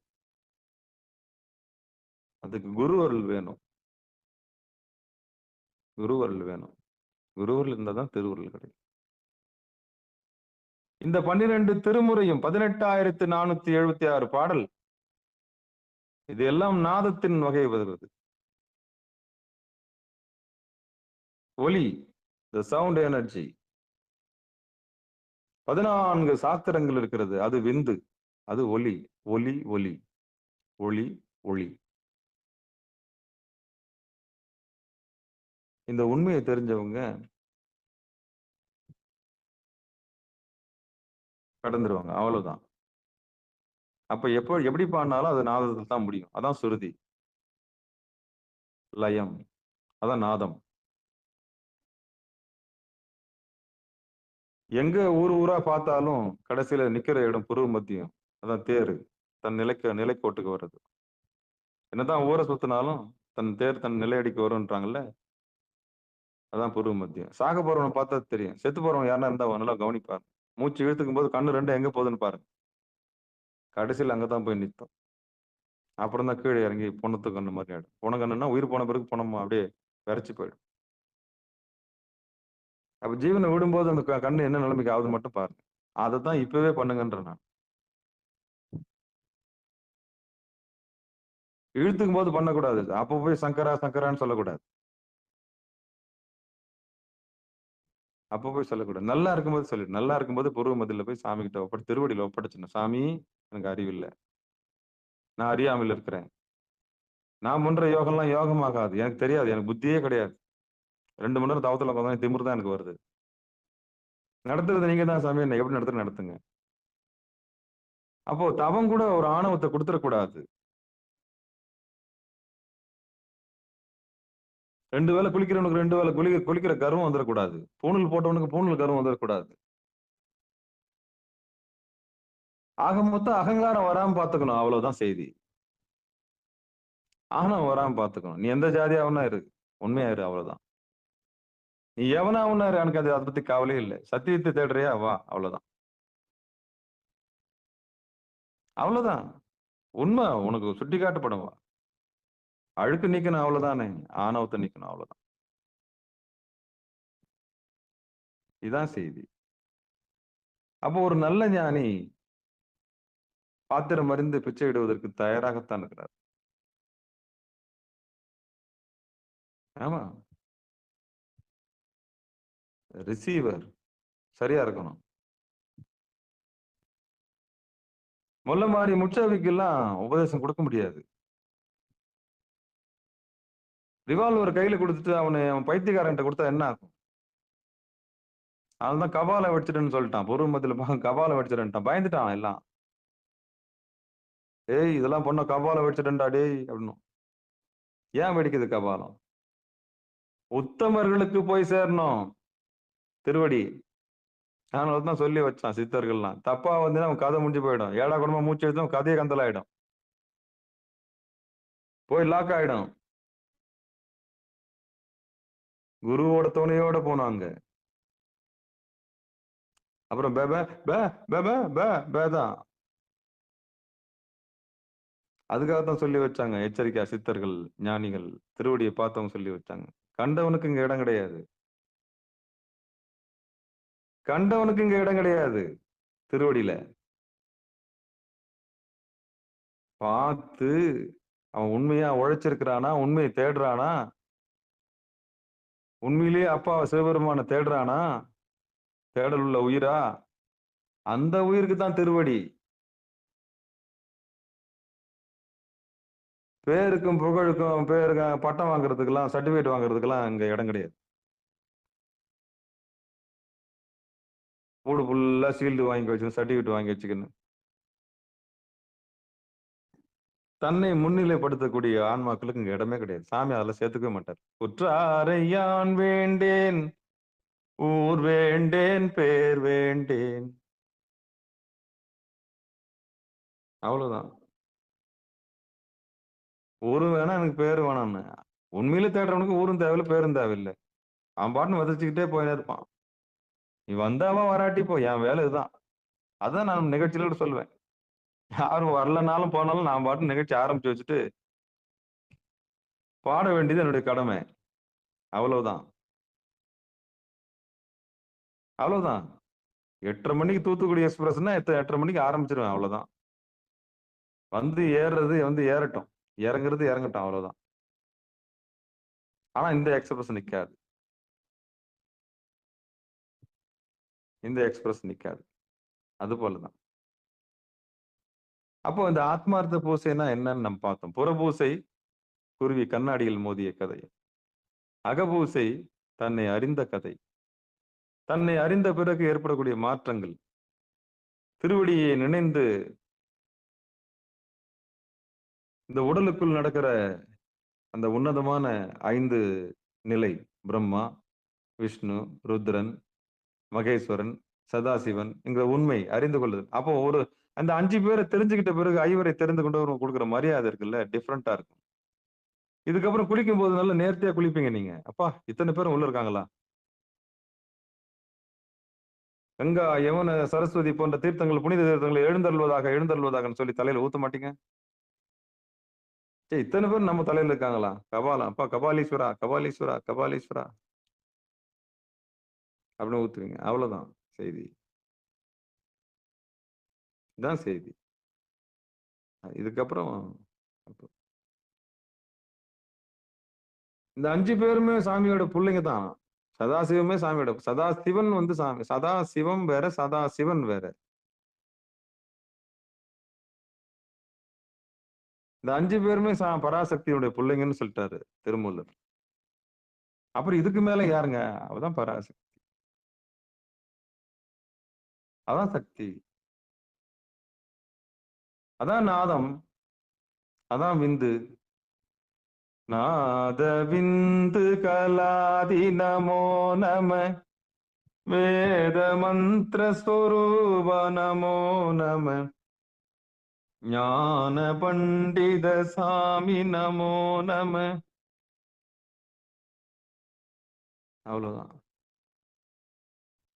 அதுக்கு குரு அருள் வேணும். குரு அருள் வேணும். குரு அருள் இருந்தா தான் திருவருள் கிடைக்கும். இந்த 12 திருமுறையும் 18,476 பாடல், இது எல்லாம் நாதத்தின் வகை வருவது. ஒலி, the sound energy. 14 சாத்திரங்கள் இருக்கிறது. அது விந்து, அது ஒலி. ஒலி ஒலி ஒளி ஒளி. இந்த உண்மையை தெரிஞ்சவங்க கடந்துருவாங்க. அவ்வளவுதான். அப்ப எப்படி பாடினாலும் அது நாதத்தில் தான் முடியும். அதான் சுருதி, லயம், அதான் நாதம். எங்க ஊர் ஊரா பார்த்தாலும் கடைசியில நிக்கிற இடம் புருவ மத்தியம். அதான் தேரு தன் நிலைக்கோட்டுக்கு வர்றது. என்னதான் ஊரை சுத்தினாலும் தன் தேர் தன் நிலையடிக்கு வரும்ன்றாங்கல்ல, அதான் புருவ மத்தியம். சாக போறவனை பார்த்தா தெரியும். செத்து போறவன் யாருன்னா இருந்தா நல்லா கவனிப்பாரு. மூச்சு இழுத்துக்கும் போது கண்ணு ரெண்டு எங்க போகுதுன்னு பாருங்க. கடைசியில் அங்கதான் போய் நிற்கும். அப்புறம் தான் கீழே இறங்கி பொணத்து கண்ணு மாதிரி ஆயிடும். பொணக்கண்ணுன்னா உயிர் போன பிறகு பொணமா அப்படியே விரைச்சு போயிடும். அப்ப ஜீவனை விடும்போது அந்த கண்ணு என்ன நிலைமைக்கு ஆகுது மட்டும் பாருங்க. அதை தான் இப்பவே பண்ணுங்கன்ற நான். இழுத்துக்கும் போது பண்ணக்கூடாது. அப்ப போய் சங்கரா சங்கரான்னு சொல்லக்கூடாது. அப்ப போய் சொல்லக்கூடாது. நல்லா இருக்கும்போது சொல்லிடு. நல்லா இருக்கும்போது புருவ மத்தியில போய் சாமி கிட்ட திருவடியில ஒப்படைச்சிடணும். சாமி, எனக்கு அறிவில்லை, நான் அறியாமல் இருக்கிறேன். நான் பண்ற யோகம்லாம் யோகமாகாது. எனக்கு தெரியாது. எனக்கு புத்தியே கிடையாது. 2 மணி நேரம் தவத்துல உட்காந்து திமிரு தான் எனக்கு வருது. நடத்துறது நீங்க தான் சாமி. என்ன எப்படி நடத்துங்க. அப்போ தவம் கூட ஒரு ஆணவத்தை கொடுத்துடக்கூடாது. 2 வேளை குளிக்கிறவனுக்கு 2 வேளை குளிக்கிற கர்வம் வந்துடக்கூடாது. பூணூல் போட்டவனுக்கு பூணூல் கர்வம் வந்துடக்கூடாது. ஆக மொத்தம் அகங்காரம் வராம பாத்துக்கணும். அவ்வளவுதான் செய்தி. ஆணவம் வராம பாத்துக்கணும். நீ எந்த ஜாதியாவுன்னா இரு, உண்மையா இரு, அவ்வளவுதான். நீ எவனாவுன்னா இரு, எனக்கு அதை பத்தி கவலையே இல்லை. சத்தியத்தை தேடுறியா வா, அவ்வளவுதான். அவ்வளவுதான். உண்மை உனக்கு சுட்டி காட்டப்படும். வா, அழுக்கு நீக்கணும், அவ்வளவுதானே. ஆணவத்தை நீக்கணும், அவ்வளவுதான். இதான் செய்தி. அப்போ ஒரு நல்ல ஞானி பாத்திரம் அறிந்து பிச்சை இடுவதற்கு தயாராகத்தான் இருக்கிறார். ஆமா, ரிசீவர் சரியா இருக்கணும். முல்ல மாதிரி முச்சாவிக்கெல்லாம் உபதேசம் கொடுக்க முடியாது. ரிவால்வர் கையில கொடுத்துட்டு அவன் பைத்தியக்காரன்ட்ட கொடுத்தா என்ன ஆகும்? அவன்தான் கபாலை வச்சிட்டுன்னு சொல்லிட்டான். பூர்வமத்தில கபாலை வச்சிருன்ட்டான். பயந்துட்டான் எல்லாம். ஏய், இதெல்லாம் பொண்ண கபாலை வச்சிட்டா டேய் அப்படின்னு. ஏன் வெடிக்குது கபாலம்? உத்தமர்களுக்கு போய் சேரணும் திருவடி. நான் தான் சொல்லி வச்சான். சித்தர்கள்லாம் தப்பா வந்து அவன் கதை முடிஞ்சு போயிடும். ஏடா குடும்பம் மூச்சு எடுத்தும் கதையை கந்தலாயிடும், போய் லாக் ஆயிடும். குருவோட துணையோட போனாங்க. அப்புறம் தான் அதுக்காகத்தான் சொல்லி வச்சாங்க. எச்சரிக்கை, சித்தர்கள் ஞானிகள் திருவடியை பார்த்தவங்க சொல்லி வச்சாங்க. கண்டவனுக்கு இங்க இடம் கிடையாது. கண்டவனுக்கு இங்க இடம் கிடையாது திருவடியில. பார்த்து அவன் உண்மையா உழைச்சிருக்கிறானா, உண்மையை தேடுறானா, உண்மையிலேயே அப்பாவை சிவபெருமான தேடுறானா, தேடல் உள்ள உயிரா, அந்த உயிருக்கு தான் திருவடி. பேருக்கும் புகழுக்கும் பேருக்கும் பட்டம் வாங்குறதுக்கெல்லாம் சர்டிபிகேட் வாங்குறதுக்கெல்லாம் இங்க இடம் கிடையாது. வீடு ஃபுல்லா ஷீல்டு வாங்கி வச்சுக்கணும், சர்டிபிகேட் வாங்கி வச்சுக்கணும். தன்னை முன்னிலைப்படுத்தக்கூடிய ஆன்மாக்களுக்கு இங்க இடமே கிடையாது. சாமி அதெல்லாம் சேர்த்துக்கவே மாட்டார். குற்றாரை யான் வேண்டேன், ஊர் வேண்டேன், பேர் வேண்டேன், அவ்வளவுதான். ஊரும் வேணாம், எனக்கு பேரு வேணாம்னு. உண்மையில தேடுறவனுக்கு ஊரும் தேவையில்லை, பேரும் தேவையில்லை. அவன் பாட்டுன்னு விதைச்சுக்கிட்டே போயினே இருப்பான். நீ வந்தாவா வராட்டி போ, என் வேலை இதுதான். அதான் நான் நிகழ்ச்சியில கூட சொல்லுவேன். யாரும் வரலனாலும் போனாலும் நான் பாட்டு நிகழ்ச்சி ஆரம்பிச்சு வச்சுட்டு பாட வேண்டியது என்னுடைய கடமை. அவ்வளவுதான். அவ்வளவுதான். 8:30 மணிக்கு தூத்துக்குடி எக்ஸ்பிரஸ்னா 8:30 மணிக்கு ஆரம்பிச்சிருவேன். அவ்வளவுதான். வந்து ஏறுறது வந்து ஏறட்டும், இறங்குறது இறங்கட்டும், அவ்வளவுதான். ஆனா இந்த எக்ஸ்பிரஸ் நிக்காது. இந்த எக்ஸ்பிரஸ் நிக்காது. அது போலதான். அப்போ இந்த ஆத்மார்த்த பூசைனா என்னன்னு நம்ம பார்த்தோம். புறபூசை குருவி கண்ணாடியில் மோதிய கதை. அகபூசை தன்னை அறிந்த கதை. தன்னை அறிந்த பிறகு ஏற்படக்கூடிய மாற்றங்கள். திருவடியை நினைந்து இந்த உடலுக்குள் நடக்கிற அந்த உன்னதமான 5 நிலை, பிரம்மா, விஷ்ணு, ருத்ரன், மகேஸ்வரன், சதாசிவன் என்கிற உண்மை அறிந்து கொள்ளுதல். அப்போ அந்த 5 பேரை தெரிஞ்சுக்கிட்ட பிறகு ஐவரை தெரிந்து கொண்டவர் கொடுக்குற மரியாதை இருக்குல்ல, டிஃப்ரெண்டா இருக்கும். இதுக்கப்புறம் குளிக்கும் போது நல்ல நேர்த்தியா குளிப்பீங்க நீங்க. அப்பா இத்தனை பேரும் உள்ள இருக்காங்களா? கங்கா, யமுன, சரஸ்வதி போன்ற தீர்த்தங்கள், புனித தீர்த்தங்களை எழுந்தருள்வதாக சொல்லி தலையில ஊத்த மாட்டீங்க? இத்தனை பேர் நம்ம தலையில இருக்காங்களா? கபாலம், அப்பா கபாலீஸ்வரா, கபாலீஸ்வரா, கபாலீஸ்வரா அப்படின்னு ஊத்துவீங்க. அவ்வளவுதான் செய்தி. இதான் செய்தி. இதுக்கப்புறம் இந்த 5 பேருமே சாமியோட பிள்ளைங்க தான். சதாசிவமே சாமியோட, சதாசிவன் வந்து சாமி. சதாசிவம் வேற, சதாசிவன் வேற. இந்த 5 பேருமே பராசக்தியுடைய பிள்ளைங்கன்னு சொல்லிட்டாரு திருமூலர். அப்புறம் இதுக்கு மேல யாருங்க? அவதான் பராசக்தி, அதான் சக்தி, அதான் நாதம், அதான் விந்து. நாத விந்து கலாதி நமோ நம, வேத மந்திர ஸ்வரூப நமோ நம, ஞான பண்டித சாமி நமோ நம. அவ்வளவுதான்,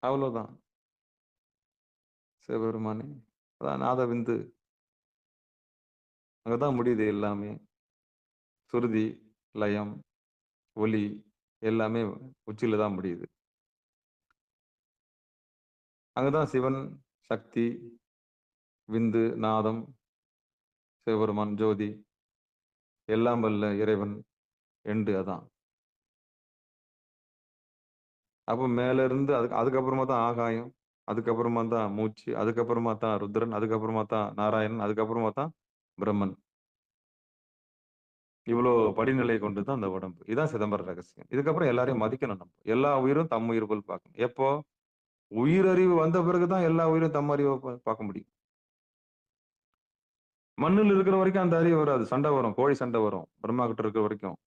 அவ்வளவுதான் சிவபெருமானே. அதான் நாத விந்து. அங்கதான் முடியுது எல்லாமே. சுருதி, லயம், ஒலி எல்லாமே உச்சியில தான் முடியுது. அங்கதான் சிவன், சக்தி, விந்து, நாதம், சிவபெருமான், ஜோதி, எல்லாம் வல்ல இறைவன் எண்டு. அதான். அப்ப மேல இருந்து அதுக்கப்புறமா தான் ஆகாயம், அதுக்கப்புறமா தான் மூச்சு, அதுக்கப்புறமா தான் ருத்ரன், அதுக்கப்புறமா தான் நாராயணன், அதுக்கப்புறமா தான் பிரம்மன். இவ்வளோ படிநிலை கொண்டுதான் அந்த உடம்பு. இதான் சிதம்பர ரகசியம். இதுக்கப்புறம் எல்லாரையும் மதிக்கணும். நம்ம எல்லா உயிரும் தம் உயிர் போல் பார்க்கணும். எப்போ உயிரறிவு வந்த பிறகுதான் எல்லா உயிரும் தம் அறிவை பார்க்க முடியும். மண்ணில் இருக்கிற வரைக்கும் அந்த அறிவு வராது. சண்டை வரும், கோழி சண்டை வரும். பிரம்மா கிட்ட இருக்கிற வரைக்கும்,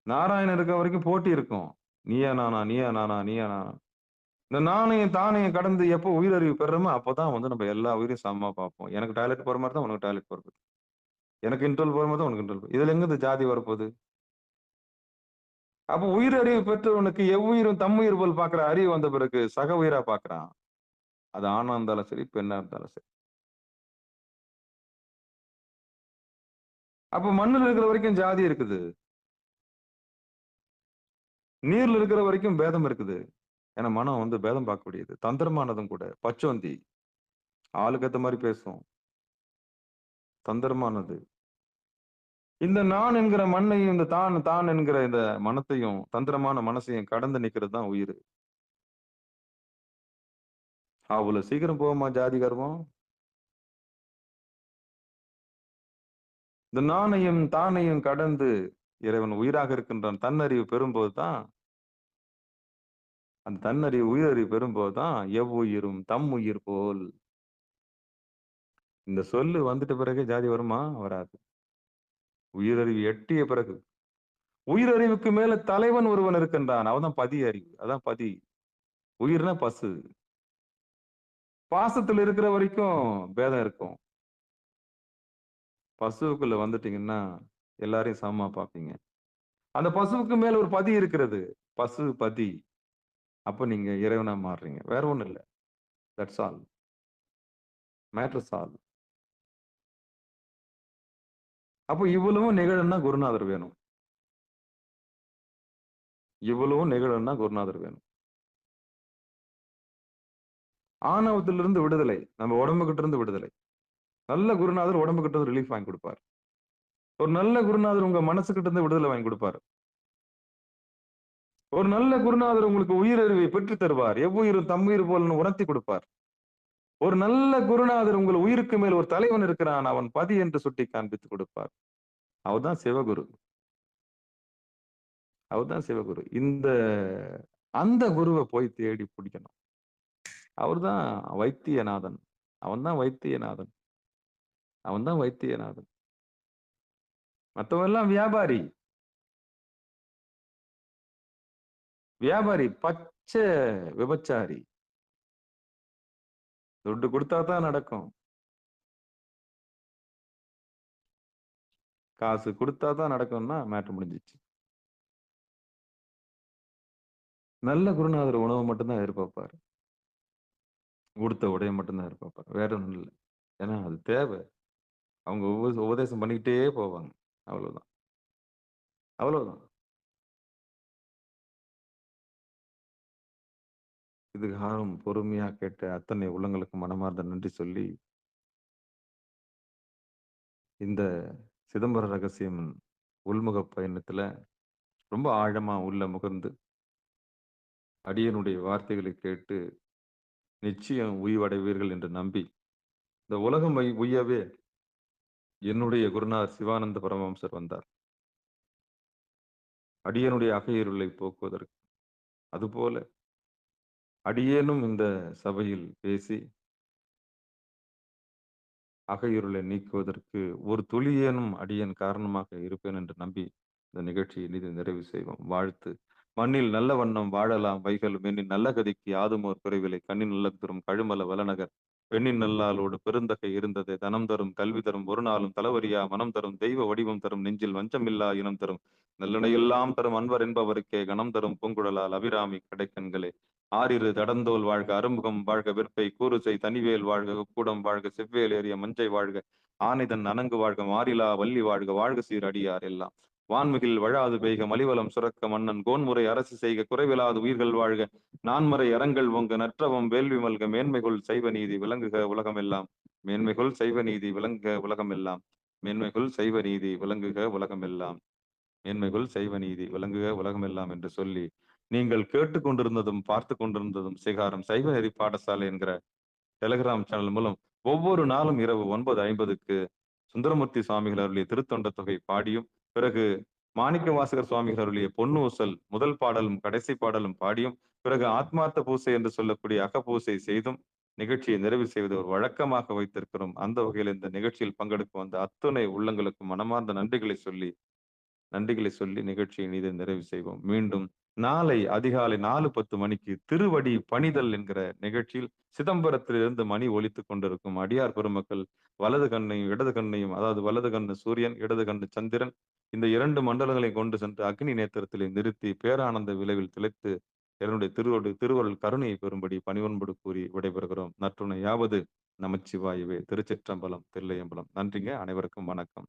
நாராயணன் இருக்கிற வரைக்கும் போட்டி இருக்கும். நீயா நானா, நீயா நானா, நீயா நானா. இந்த நாணயம் தானையும் கடந்து எப்போ உயிரறிவு பெறமோ அப்பதான் வந்து நம்ம எல்லா உயிரையும் சமமா பார்ப்போம். எனக்கு டாய்லெட் போற மாதிரி தான் உனக்கு டாய்லெட் போறது, எனக்கு இன்டர்வல் போற மாதிரி தான் உனக்கு இன்டர்வல். இதுல எங்க இந்த ஜாதி வரப்போகுது? அப்போ உயிரறிவு பெற்றவனுக்கு எவ்வுயிரும் தம்முயிர் போல் பார்க்கிற அறிவு வந்த பிறகு சக உயிரா பார்க்கிறான். அது ஆணா இருந்தாலும் சரி, பெண்ணா இருந்தாலும் சரி. அப்ப மண்ணில் இருக்கிற வரைக்கும் ஜாதி இருக்குது, நீர்ல இருக்கிற வரைக்கும் பேதம் இருக்குது. ஏன்னா மனம் வந்து பேதம் பார்க்கக்கூடியது, தந்திரமானதும் கூட. பச்சோந்தி, ஆளுக்கு ஏத்த மாதிரி பேசும், தந்திரமானது. இந்த நான் என்கிற மண்ணையும், இந்த தான் என்கிற இந்த மனத்தையும், தந்திரமான மனசையும் கடந்து நிக்கிறது தான் உயிர். அவ்வளவு சீக்கிரம் போகுமா ஜாதி கர்வம்? இந்த நானையும் தானையும் கடந்து இறைவன் உயிராக இருக்கின்றான். தன்னறிவு பெறும்போது தான், அந்த தன்னறிவு உயிரறிவு பெறும்போது தான் எவ்வுயிரும் தம் உயிர் போல். இந்த சொல்லு வந்துட்ட பிறகு ஜாதி வருமா? வராது. உயிரறிவு எட்டிய பிறகு. உயிரறிவுக்கு மேல தலைவன் ஒருவன் இருக்கின்றான். அவன்தான் பதி அறிவு. அதான் பதி. உயிர்னா பசு. பாசத்துல இருக்கிற வரைக்கும் பேதம் இருக்கும். பசுவுக்குள்ள வந்துட்டீங்கன்னா எல்லாரையும் சமமா பார்ப்பீங்க. அந்த பசுவுக்கு மேல ஒரு பதி இருக்கிறது. பசு பதி. அப்ப நீங்க இறைவனா மாறுறீங்க. வேற ஒண்ணும் இல்ல. That's all. Matters all. அப்போ இவ்வளவும் நிகழணும்னா குருநாதர் வேணும். இவ்வளவும் நிகழணும்னா குருநாதர் வேணும். ஆணவத்திலிருந்து விடுதலை. நம்ம உடம்புகிட்ட இருந்து விடுதலை. நல்ல குருநாதர் உடம்புகிட்ட இருந்து ரிலீஃப் வாங்கி கொடுப்பார். ஒரு நல்ல குருநாதர் உங்க மனசுகிட்ட இருந்து விடுதலை வாங்கி கொடுப்பார். ஒரு நல்ல குருநாதர் உங்களுக்கு உயிரறிவை பெற்று தருவார். எவ்வுயிரும் தம்முயிர் போலன்னு உணர்த்தி கொடுப்பார். ஒரு நல்ல குருநாதர் உங்கள் உயிருக்கு மேல் ஒரு தலைவன் இருக்கிறான், அவன் பதி என்று சுட்டி காண்பித்து கொடுப்பார். அவர்தான் சிவகுரு. அவர்தான் சிவகுரு. அந்த குருவை போய் தேடி பிடிக்கணும். அவர்தான் வைத்தியநாதன். அவன்தான் வைத்தியநாதன். அவன்தான் வைத்தியநாதன். மத்தவன் எல்லாம் வியாபாரி. வியாபாரி, பச்சை விபச்சாரி. துட்டு கொடுத்தா தான் நடக்கும். காசு கொடுத்தா தான் நடக்கும்னா மேட்டர் முடிஞ்சிச்சு. நல்ல குருநாதர் உணவு மட்டும்தான் எதிர்பார்ப்பாரு. உடுத்த உடைய மட்டும்தான் எதிர்பார்ப்பாரு. வேற ஒண்ணும் இல்லை. ஏன்னா அது தேவை. அவங்க உபதேசம் பண்ணிக்கிட்டே போவாங்க. அவ்வளவுதான். அவ்வளவுதான். இதுகாரும் பொறுமையா கேட்ட அத்தனை உள்ளங்களுக்கு மனமார்ந்த நன்றி சொல்லி, இந்த சிதம்பர ரகசியம் உள்முக பயணத்துல ரொம்ப ஆழமா உள்ள முகர்ந்து அடியனுடைய வார்த்தைகளை கேட்டு நிச்சயம் உய்வடைவீர்கள் என்று நம்பி, இந்த உலகம் உய்யவே என்னுடைய குருநாதர் சிவானந்த பரமஹம்சர் வந்தார். அடியனுடைய அகையிருளை போக்குவதற்கு. அதுபோல அடியேனும் இந்த சபையில் பேசி அகையிருளை நீக்குவதற்கு ஒரு துளியேனும் அடியேன் காரணமாக இருப்பேன் என்று நம்பி இந்த நிகழ்ச்சியை இனிது நிறைவு செய்வோம். வாழ்த்து. மண்ணில் நல்ல வண்ணம் வாழலாம் வைகளும் எண்ணின் நல்ல கதிக்கு யாதுமோர் குறைவில்லை கண்ணின் நல்ல தரும் கழுமல வலநகர் பெண்ணின் நல்லாளோடு பெருந்தகை இருந்தது தனம் தரும் கல்வி தரும் ஒரு நாளும் தளவரியா மனம் தரும் தெய்வ வடிவம் தரும் நெஞ்சில் வஞ்சமில்லா இனம் தரும் நல்லனையெல்லாம் தரும் அன்பர் என்பவருக்கே கணம் தரும் பூங்குழலால் அபிராமி கடைக்கண்களே ஆறிரு தடந்தோல் வாழ்க அருமுகம் வாழ்க வெற்பை கூறுசை தனிவேல் வாழ்க கூடம் வாழ்க செவ்வேல் ஏறிய மஞ்சை வாழ்க ஆனைதன் அணங்கு வாழ்க மாறிலா வள்ளி வாழ்க வாழ்க சீர் அடியார் எல்லாம் வான்மிகில் வழாது பெய்க மலிவலம் சுரக்க மன்னன் கோன்முறை அரசு செய்க குறைவிலாது உயிர்கள் வாழ்க நான்மறை அறங்கள் ஒங்க நற்றவம் வேள்வி மல்க மேன்மைகள் சைவ நீதி விளங்குக உலகமெல்லாம் மேன்மைகள் சைவ நீதி விளங்குக உலகமெல்லாம் மேன்மைகள் சைவ நீதி விளங்குக உலகமெல்லாம் மேன்மைகள் சைவ நீதி விளங்குக உலகமெல்லாம் என்று சொல்லி, நீங்கள் கேட்டுக்கொண்டிருந்ததும் பார்த்து கொண்டிருந்ததும் சிகாரம் சைவ நெறி பாடசாலை என்கிற டெலிகிராம் சேனல் மூலம் ஒவ்வொரு நாளும் இரவு 9:50க்கு சுந்தரமூர்த்தி சுவாமிகள் அருளிய திருத்தொண்ட தொகை பாடியும், பிறகு மாணிக்க வாசகர் சுவாமிகள் அருளிய பொன்னூசல் முதல் பாடலும் கடைசி பாடலும் பாடியும், பிறகு ஆத்மார்த்த பூசை என்று சொல்லக்கூடிய அகப்பூசை செய்தும் நிகழ்ச்சியை நிறைவு செய்வது ஒரு வழக்கமாக வைத்திருக்கிறோம். அந்த வகையில் இந்த நிகழ்ச்சியில் பங்கெடுக்க வந்த அத்துணை உள்ளங்களுக்கு மனமார்ந்த நன்றிகளை சொல்லி நிகழ்ச்சியை இனிது நிறைவு செய்வோம். மீண்டும் நாளை அதிகாலை 4:10 மணிக்கு திருவடி பணிதல் என்கிற நிகழ்ச்சியில் சிதம்பரத்திலிருந்து மணி ஒலித்துக் கொண்டிருக்கும் அடியார் பெருமக்கள் வலது கண்ணையும் இடது கண்ணையும், அதாவது வலது கண்ணு சூரியன் இடது கண்ணு சந்திரன், இந்த 2 மண்டலங்களை கொண்டு சென்று அக்னி நேத்திரத்திலே நிறுத்தி பேரானந்த விளைவில் திளைத்து என்னுடைய திருவருள் கருணையை பெறும்படி பணிவன்போடு கூறி விடைபெறுகிறோம். நற்றுணையாவது நமச்சிவாயவே. திருச்சிற்றம்பலம், தில்லையம்பலம். நன்றிங்க. அனைவருக்கும் வணக்கம்.